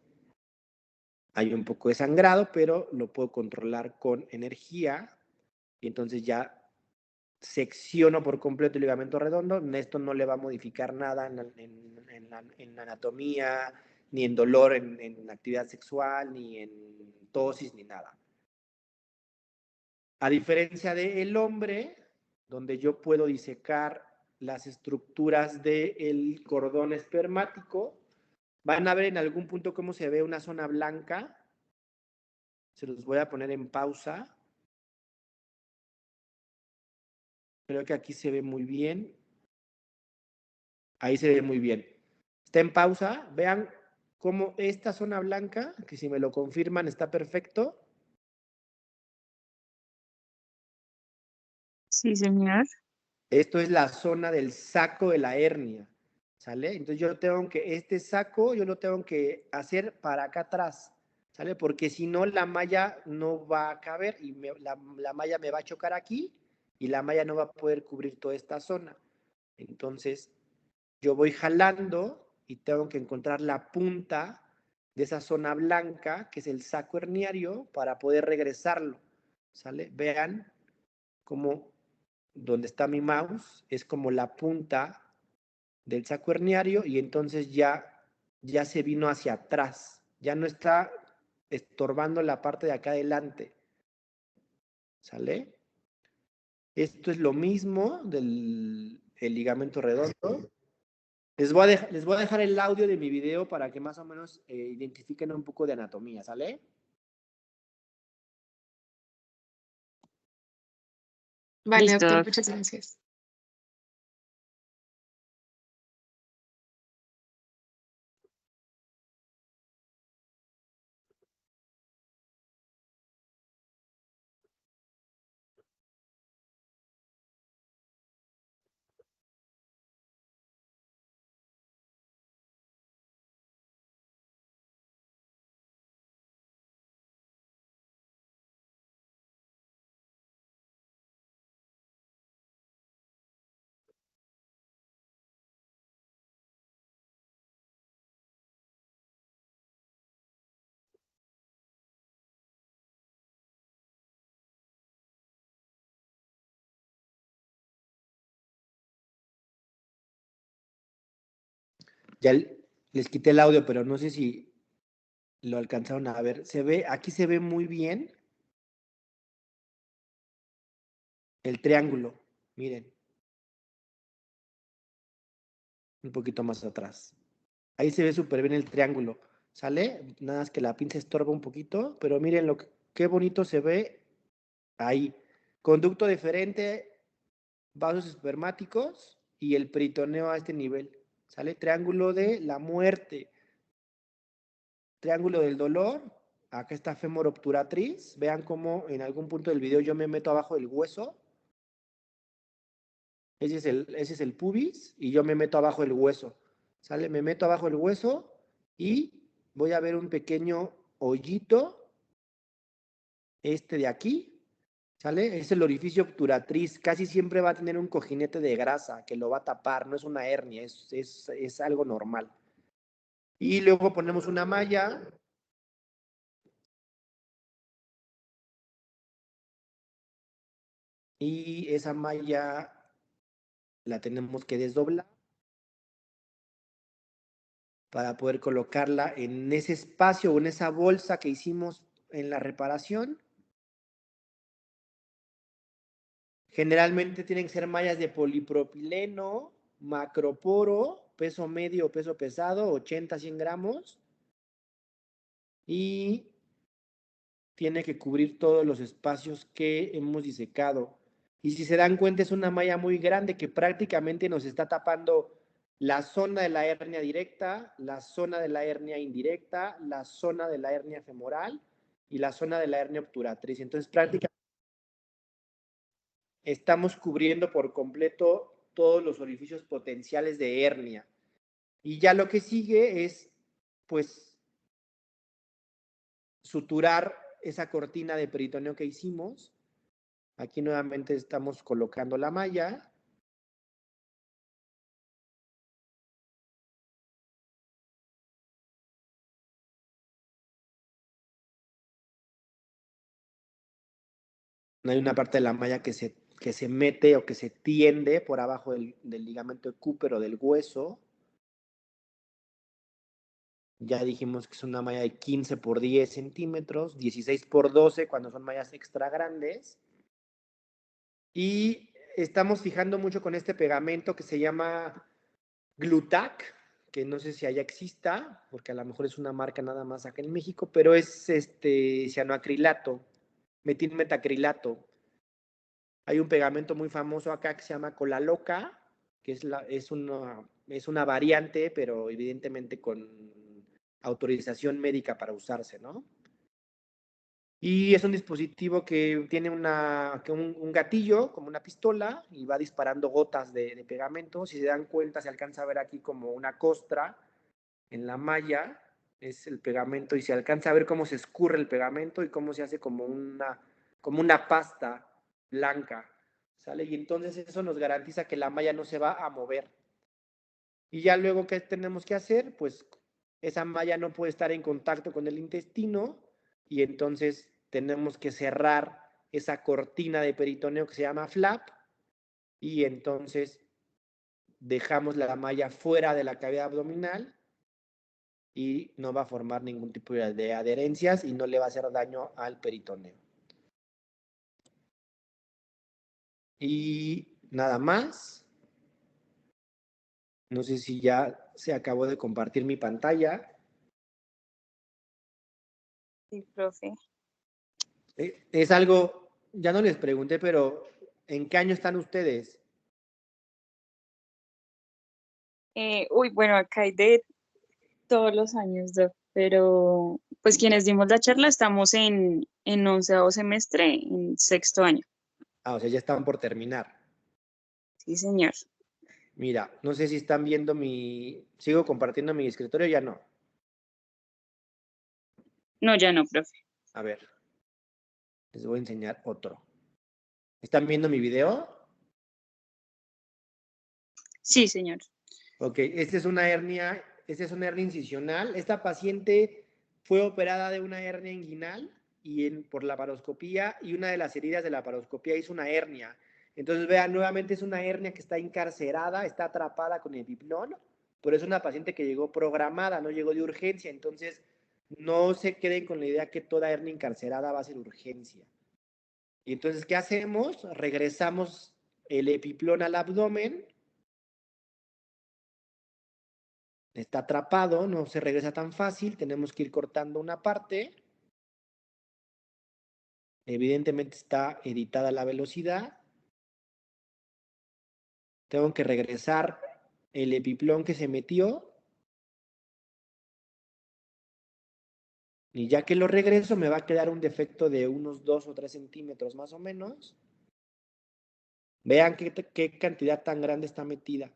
Hay un poco de sangrado, pero lo puedo controlar con energía. Y entonces ya secciono por completo el ligamento redondo. Esto no le va a modificar nada en anatomía, ni en dolor, en actividad sexual, ni en tosis, ni nada. A diferencia del hombre, donde yo puedo disecar las estructuras del cordón espermático, van a ver en algún punto cómo se ve una zona blanca. Se los voy a poner en pausa. Creo que aquí se ve muy bien. Ahí se ve muy bien. Está en pausa. Vean cómo esta zona blanca, que si me lo confirman está perfecto. Sí, señor. Esto es la zona del saco de la hernia, ¿sale? Entonces yo tengo que, este saco yo lo tengo que hacer para acá atrás, ¿sale? Porque si no la malla no va a caber y la malla me va a chocar aquí y la malla no va a poder cubrir toda esta zona. Entonces, yo voy jalando y tengo que encontrar la punta de esa zona blanca, que es el saco herniario, para poder regresarlo, ¿sale? Vean cómo donde está mi mouse es como la punta del saco herniario y entonces ya se vino hacia atrás, ya no está estorbando la parte de acá adelante, ¿sale? Esto es lo mismo del ligamento redondo. Les voy a dejar el audio de mi video para que más o menos identifiquen un poco de anatomía, ¿sale? Vale, Listo. doctor, muchas gracias. Ya les quité el audio, pero no sé si lo alcanzaron a ver. Aquí se ve muy bien el triángulo. Miren. Un poquito más atrás. Ahí se ve súper bien el triángulo. ¿Sale? Nada más que la pinza estorba un poquito, pero miren qué bonito se ve ahí. Conducto deferente, vasos espermáticos y el peritoneo a este nivel. ¿Sale? Triángulo de la muerte. Triángulo del dolor. Acá está fémur obturatriz. Vean cómo en algún punto del video yo me meto abajo del hueso. Ese es el pubis y yo me meto abajo del hueso. ¿Sale? Me meto abajo del hueso y voy a ver un pequeño hoyito, este de aquí, ¿sale? Es el orificio obturatriz. Casi siempre va a tener un cojinete de grasa que lo va a tapar, no es una hernia, es algo normal. Y luego ponemos una malla. Y esa malla la tenemos que desdoblar para poder colocarla en ese espacio o en esa bolsa que hicimos en la reparación. Generalmente tienen que ser mallas de polipropileno, macroporo, peso medio o peso pesado, 80 a 100 gramos. Y tiene que cubrir todos los espacios que hemos disecado. Y si se dan cuenta, es una malla muy grande que prácticamente nos está tapando la zona de la hernia directa, la zona de la hernia indirecta, la zona de la hernia femoral y la zona de la hernia obturatriz. Entonces, prácticamente estamos cubriendo por completo todos los orificios potenciales de hernia. Y ya lo que sigue es, pues, suturar esa cortina de peritoneo que hicimos. Aquí nuevamente estamos colocando la malla. Hay una parte de la malla que se mete o que se tiende por abajo del ligamento de Cooper o del hueso. Ya dijimos que es una malla de 15 por 10 centímetros, 16 por 12 cuando son mallas extra grandes. Y estamos fijando mucho con este pegamento que se llama Glutac, que no sé si allá exista, porque a lo mejor es una marca nada más acá en México, pero es cianoacrilato, metilmetacrilato. Hay un pegamento muy famoso acá que se llama Cola Loca, que es una variante, pero evidentemente con autorización médica para usarse, ¿no? Y es un dispositivo que tiene un gatillo, como una pistola, y va disparando gotas de pegamento. Si se dan cuenta, se alcanza a ver aquí como una costra en la malla, es el pegamento, y se alcanza a ver cómo se escurre el pegamento y cómo se hace como una pasta blanca. ¿sale? Y entonces eso nos garantiza que la malla no se va a mover. Y ya luego, ¿qué tenemos que hacer? Pues esa malla no puede estar en contacto con el intestino y entonces tenemos que cerrar esa cortina de peritoneo que se llama flap y entonces dejamos la malla fuera de la cavidad abdominal y no va a formar ningún tipo de adherencias y no le va a hacer daño al peritoneo. Y nada más. No sé si ya se acabó de compartir mi pantalla. Sí, profe. Es algo, ya no les pregunté, pero ¿en qué año están ustedes? Bueno, acá hay de todos los años, Doc, pero pues quienes dimos la charla estamos en 11º semestre, en 6º año. Ah, o sea, ya están por terminar. Sí, señor. Mira, no sé si están viendo ¿sigo compartiendo mi escritorio? Ya no. No, ya no, profe. A ver, les voy a enseñar otro. ¿Están viendo mi video? Sí, señor. Ok, esta es una hernia incisional. Esta paciente fue operada de una hernia inguinal por la laparoscopía y una de las heridas de la laparoscopía hizo una hernia. Entonces, vean, nuevamente es una hernia que está encarcerada, está atrapada con el biplón, pero es una paciente que llegó programada, no llegó de urgencia. Entonces, no se queden con la idea que toda hernia encarcerada va a ser urgencia. Y entonces, ¿qué hacemos? Regresamos el epiplón al abdomen. Está atrapado, no se regresa tan fácil, tenemos que ir cortando una parte. Evidentemente está editada la velocidad. Tengo que regresar el epiplón que se metió. Y ya que lo regreso, me va a quedar un defecto de unos 2 o 3 centímetros más o menos. Vean qué cantidad tan grande está metida.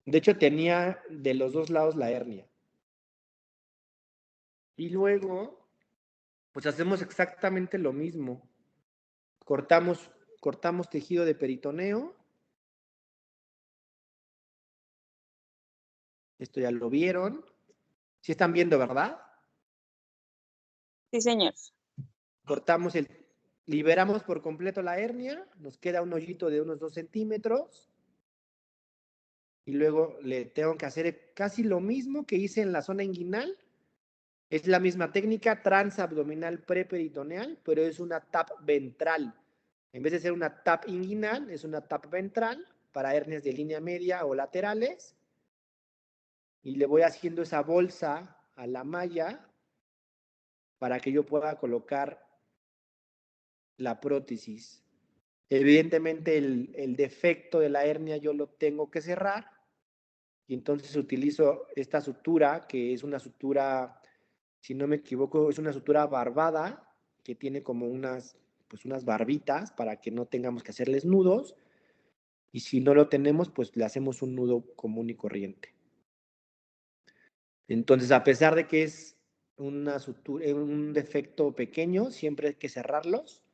De hecho, tenía de los dos lados la hernia. Y luego, pues hacemos exactamente lo mismo. Cortamos tejido de peritoneo. Esto ya lo vieron. ¿Sí están viendo, verdad? Sí, señor. Liberamos por completo la hernia, nos queda un hoyito de unos 2 centímetros y luego le tengo que hacer casi lo mismo que hice en la zona inguinal. Es la misma técnica transabdominal preperitoneal, pero es una TAP ventral. En vez de ser una TAP inguinal, es una TAP ventral para hernias de línea media o laterales. Y le voy haciendo esa bolsa a la malla para que yo pueda colocar la prótesis. Evidentemente el defecto de la hernia yo lo tengo que cerrar y entonces utilizo esta sutura que es una sutura, si no me equivoco, es una sutura barbada que tiene como unas barbitas para que no tengamos que hacerles nudos y si no lo tenemos pues le hacemos un nudo común y corriente. Entonces a pesar de que es una sutura, un defecto pequeño, siempre hay que cerrarlos.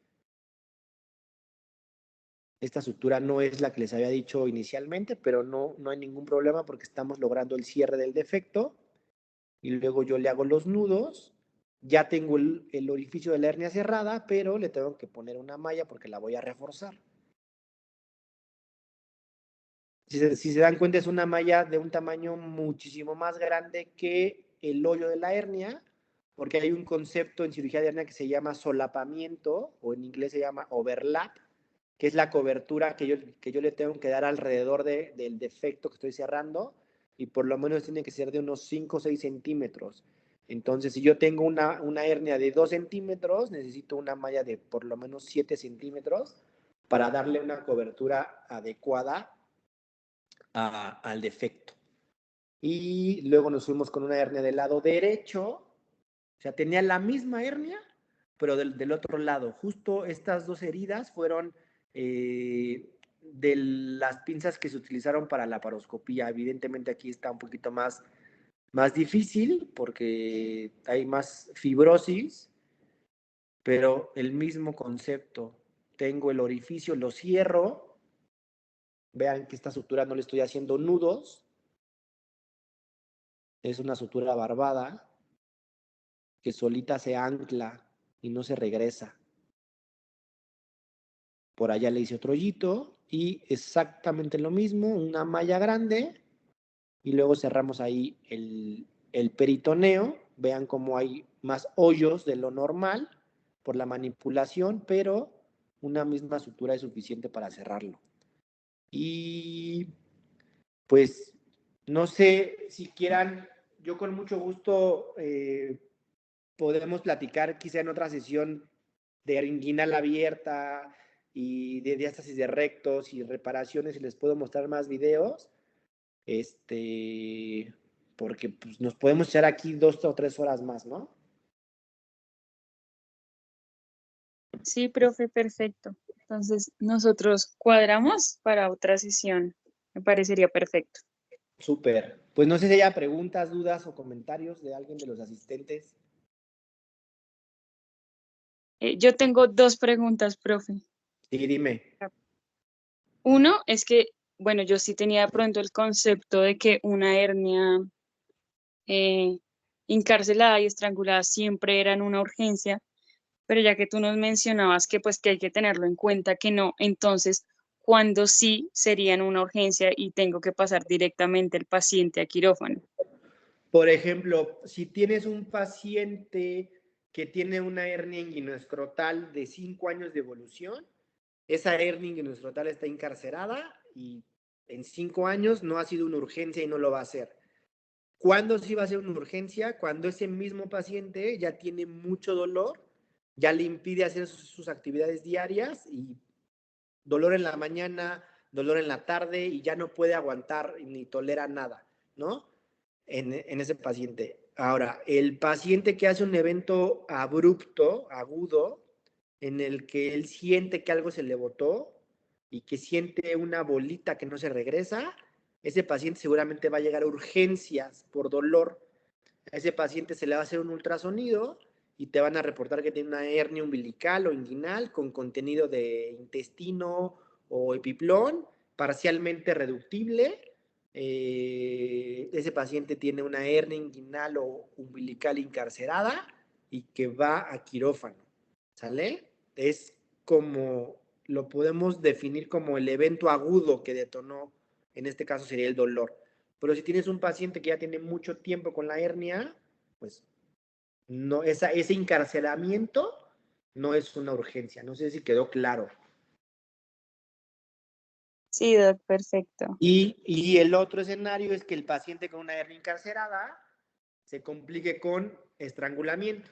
Esta sutura no es la que les había dicho inicialmente, pero no hay ningún problema porque estamos logrando el cierre del defecto. Y luego yo le hago los nudos. Ya tengo el orificio de la hernia cerrada, pero le tengo que poner una malla porque la voy a reforzar. Si se dan cuenta, es una malla de un tamaño muchísimo más grande que el hoyo de la hernia, porque hay un concepto en cirugía de hernia que se llama solapamiento, o en inglés se llama overlap, que es la cobertura que yo le tengo que dar alrededor del defecto que estoy cerrando, y por lo menos tiene que ser de unos 5 o 6 centímetros. Entonces, si yo tengo una hernia de 2 centímetros, necesito una malla de por lo menos 7 centímetros para darle una cobertura adecuada al defecto. Y luego nos fuimos con una hernia del lado derecho, o sea, tenía la misma hernia, pero del otro lado. Justo estas dos heridas fueron de las pinzas que se utilizaron para la laparoscopía. Evidentemente aquí está un poquito más más difícil porque hay más fibrosis, pero el mismo concepto. Tengo el orificio, lo cierro. Vean que esta sutura no le estoy haciendo nudos. Es una sutura barbada que solita se ancla y no se regresa. Por allá le hice otro hoyito y exactamente lo mismo, una malla grande y luego cerramos ahí el peritoneo. Vean cómo hay más hoyos de lo normal por la manipulación, pero una misma sutura es suficiente para cerrarlo. Y pues no sé si quieran, yo con mucho gusto podemos platicar quizá en otra sesión de inguinal abierta y de diástasis de rectos y reparaciones y les puedo mostrar más videos. Porque pues, nos podemos echar aquí 2 o 3 horas más, ¿no? Sí, profe, perfecto. Entonces, nosotros cuadramos para otra sesión. Me parecería perfecto. Súper. Pues no sé si haya preguntas, dudas o comentarios de alguien de los asistentes. Yo tengo 2 preguntas, profe. Sí, dime. Uno es que, bueno, yo sí tenía de pronto el concepto de que una hernia encarcelada y estrangulada siempre eran una urgencia, pero ya que tú nos mencionabas que pues que hay que tenerlo en cuenta que no, entonces, ¿cuándo sí serían una urgencia y tengo que pasar directamente el paciente a quirófano? Por ejemplo, si tienes un paciente que tiene una hernia inguinoescrotal de 5 años de evolución, esa hernia inguinoescrotal está encarcerada y en 5 años no ha sido una urgencia y no lo va a hacer. ¿Cuándo sí va a ser una urgencia? Cuando ese mismo paciente ya tiene mucho dolor, ya le impide hacer sus actividades diarias y dolor en la mañana, dolor en la tarde y ya no puede aguantar ni tolera nada, ¿no? En ese paciente. Ahora, el paciente que hace un evento abrupto, agudo, en el que él siente que algo se le botó y que siente una bolita que no se regresa, ese paciente seguramente va a llegar a urgencias por dolor. A ese paciente se le va a hacer un ultrasonido y te van a reportar que tiene una hernia umbilical o inguinal con contenido de intestino o epiplón parcialmente reductible. Ese paciente tiene una hernia inguinal o umbilical encarcerada y que va a quirófano. ¿Sale? Es como lo podemos definir como el evento agudo que detonó, en este caso sería el dolor. Pero si tienes un paciente que ya tiene mucho tiempo con la hernia, pues no, ese encarcelamiento no es una urgencia. No sé si quedó claro. Sí, doc, perfecto. Y el otro escenario es que el paciente con una hernia encarcerada se complique con estrangulamiento.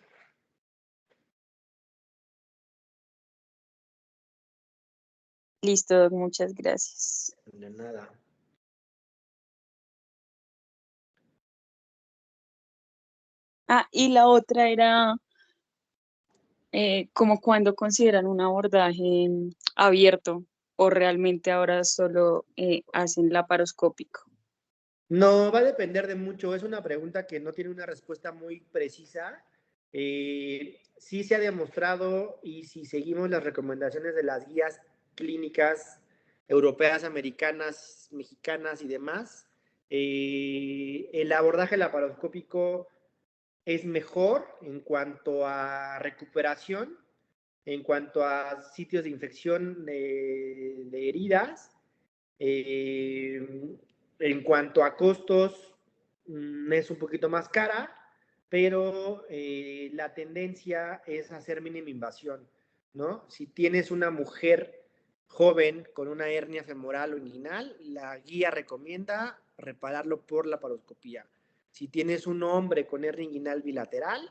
Listo, doc, muchas gracias. De nada. Ah, y la otra era como cuando consideran un abordaje abierto o realmente ahora solo hacen laparoscópico. No, va a depender de mucho. Es una pregunta que no tiene una respuesta muy precisa. Sí se ha demostrado y si seguimos las recomendaciones de las guías clínicas europeas, americanas, mexicanas y demás, el abordaje laparoscópico es mejor en cuanto a recuperación, en cuanto a sitios de infección de heridas. En cuanto a costos, es un poquito más cara, pero la tendencia es hacer mínima invasión, ¿no? Si tienes una mujer joven con una hernia femoral o inguinal, la guía recomienda repararlo por laparoscopía. Si tienes un hombre con hernia inguinal bilateral,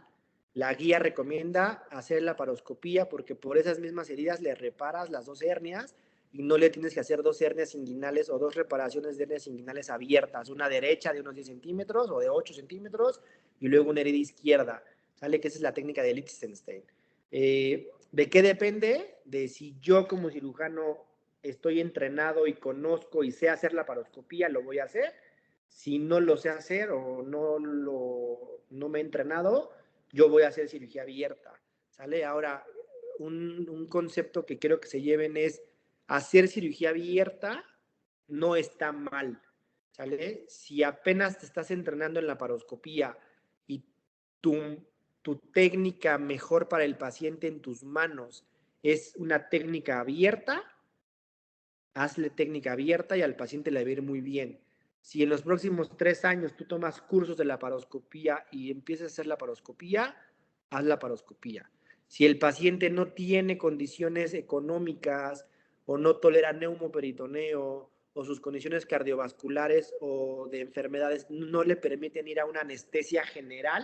la guía recomienda hacer laparoscopía porque por esas mismas heridas le reparas las 2 hernias y no le tienes que hacer 2 hernias inguinales o 2 reparaciones de hernias inguinales abiertas, una derecha de unos 10 centímetros o de 8 centímetros y luego una herida izquierda. Sale que esa es la técnica de Lichtenstein. ¿De qué depende? De si yo como cirujano estoy entrenado y conozco y sé hacer laparoscopía, lo voy a hacer. Si no lo sé hacer o no me he entrenado, yo voy a hacer cirugía abierta, ¿sale? Ahora, un concepto que quiero que se lleven es hacer cirugía abierta no está mal, ¿sale? Si apenas te estás entrenando en la laparoscopía y tu técnica mejor para el paciente en tus manos es una técnica abierta, hazle técnica abierta y al paciente le va a ir muy bien. Si en los próximos 3 años tú tomas cursos de laparoscopía y empiezas a hacer laparoscopía, haz laparoscopía. Si el paciente no tiene condiciones económicas o no tolera neumoperitoneo o sus condiciones cardiovasculares o de enfermedades no le permiten ir a una anestesia general,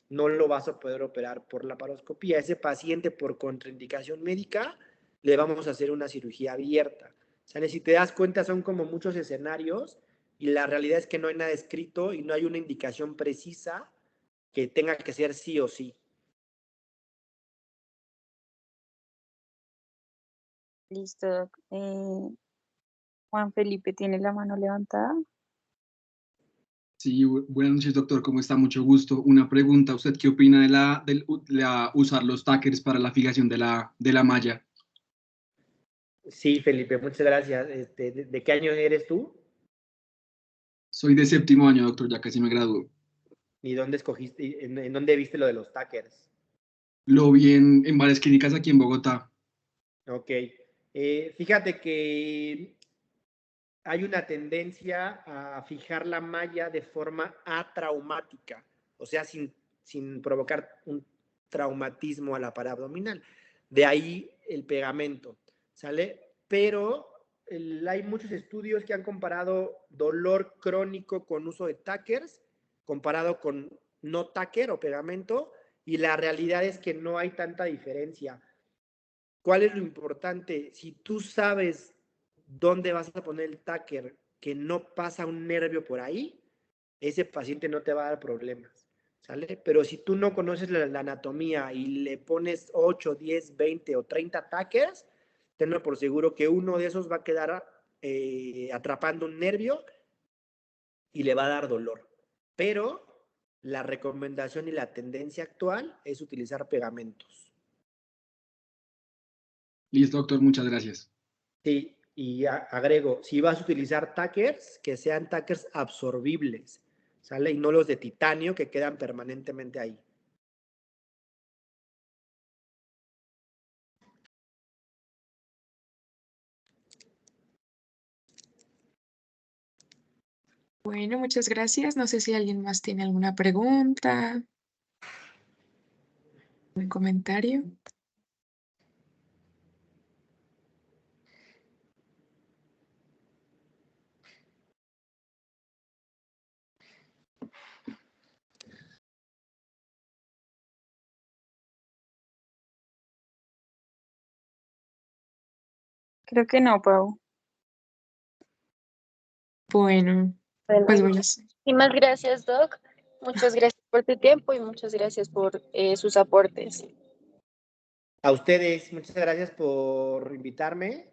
no lo vas a poder operar por laparoscopía. Ese paciente por contraindicación médica le vamos a hacer una cirugía abierta. O sea, si te das cuenta, son como muchos escenarios y la realidad es que no hay nada escrito y no hay una indicación precisa que tenga que ser sí o sí. Listo, Doc. Juan Felipe tiene la mano levantada. Sí, buenas noches, doctor. ¿Cómo está? Mucho gusto. Una pregunta. ¿Usted qué opina de usar los tackers para la fijación de la malla? Sí, Felipe, muchas gracias. ¿De qué año eres tú? Soy de 7º año, doctor, ya casi me gradúo. ¿Y dónde escogiste, en dónde viste lo de los tackers? Lo vi en varias clínicas aquí en Bogotá. Ok. Fíjate que hay una tendencia a fijar la malla de forma atraumática, o sea, sin provocar un traumatismo a la pared abdominal. De ahí el pegamento, ¿sale? Pero hay muchos estudios que han comparado dolor crónico con uso de tackers, comparado con no tacker o pegamento, y la realidad es que no hay tanta diferencia. ¿Cuál es lo importante? Si tú sabes dónde vas a poner el tacker, que no pasa un nervio por ahí, ese paciente no te va a dar problemas, ¿sale? Pero si tú no conoces la anatomía y le pones 8, 10, 20 o 30 tackers, tenlo por seguro que uno de esos va a quedar atrapando un nervio y le va a dar dolor. Pero la recomendación y la tendencia actual es utilizar pegamentos. Listo, doctor, muchas gracias. Sí, y agrego, si vas a utilizar tackers, que sean tackers absorbibles, ¿sale? Y no los de titanio que quedan permanentemente ahí. Bueno, muchas gracias. No sé si alguien más tiene alguna pregunta, un comentario. Creo que no, Pau. Bueno, Bueno, pues voy a hacer. muchísimas gracias, Doc. Muchas gracias por tu tiempo y muchas gracias por sus aportes. A ustedes, muchas gracias por invitarme.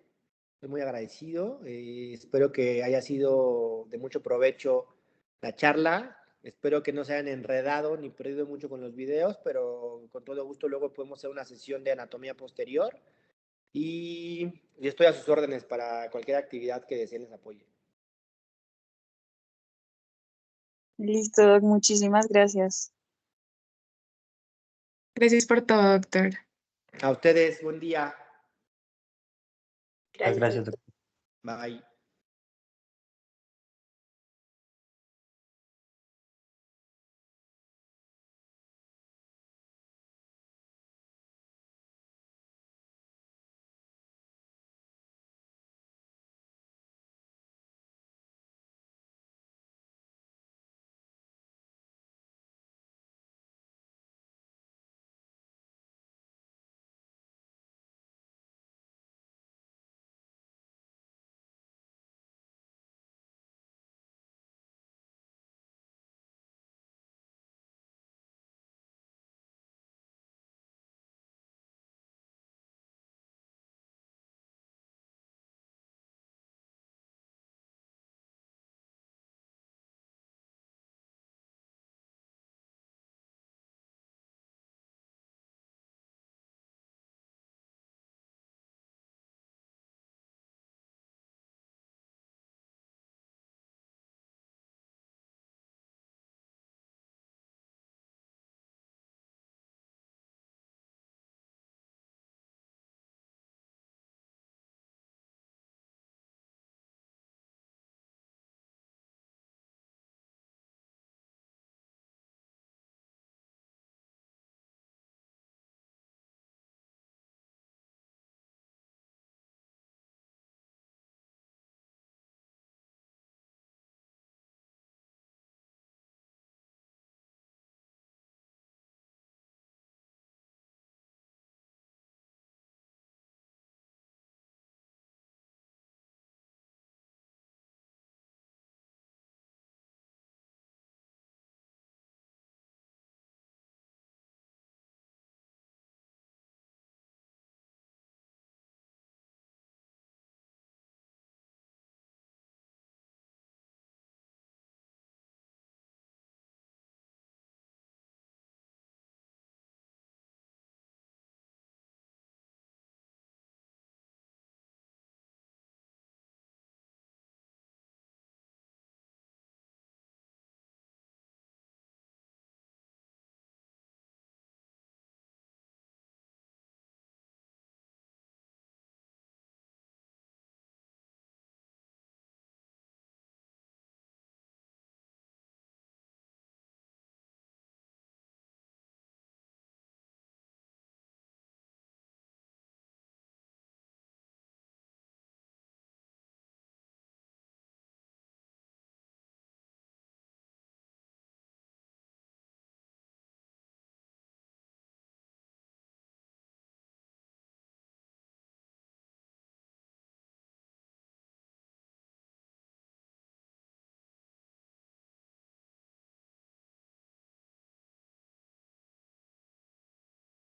Estoy muy agradecido. Espero que haya sido de mucho provecho la charla. Espero que no se hayan enredado ni perdido mucho con los videos, pero con todo gusto luego podemos hacer una sesión de anatomía posterior. Y estoy a sus órdenes para cualquier actividad que deseen les apoye. Listo, Doc. Muchísimas gracias. Gracias por todo, doctor. A ustedes, buen día. Gracias. Gracias, doctor. Bye.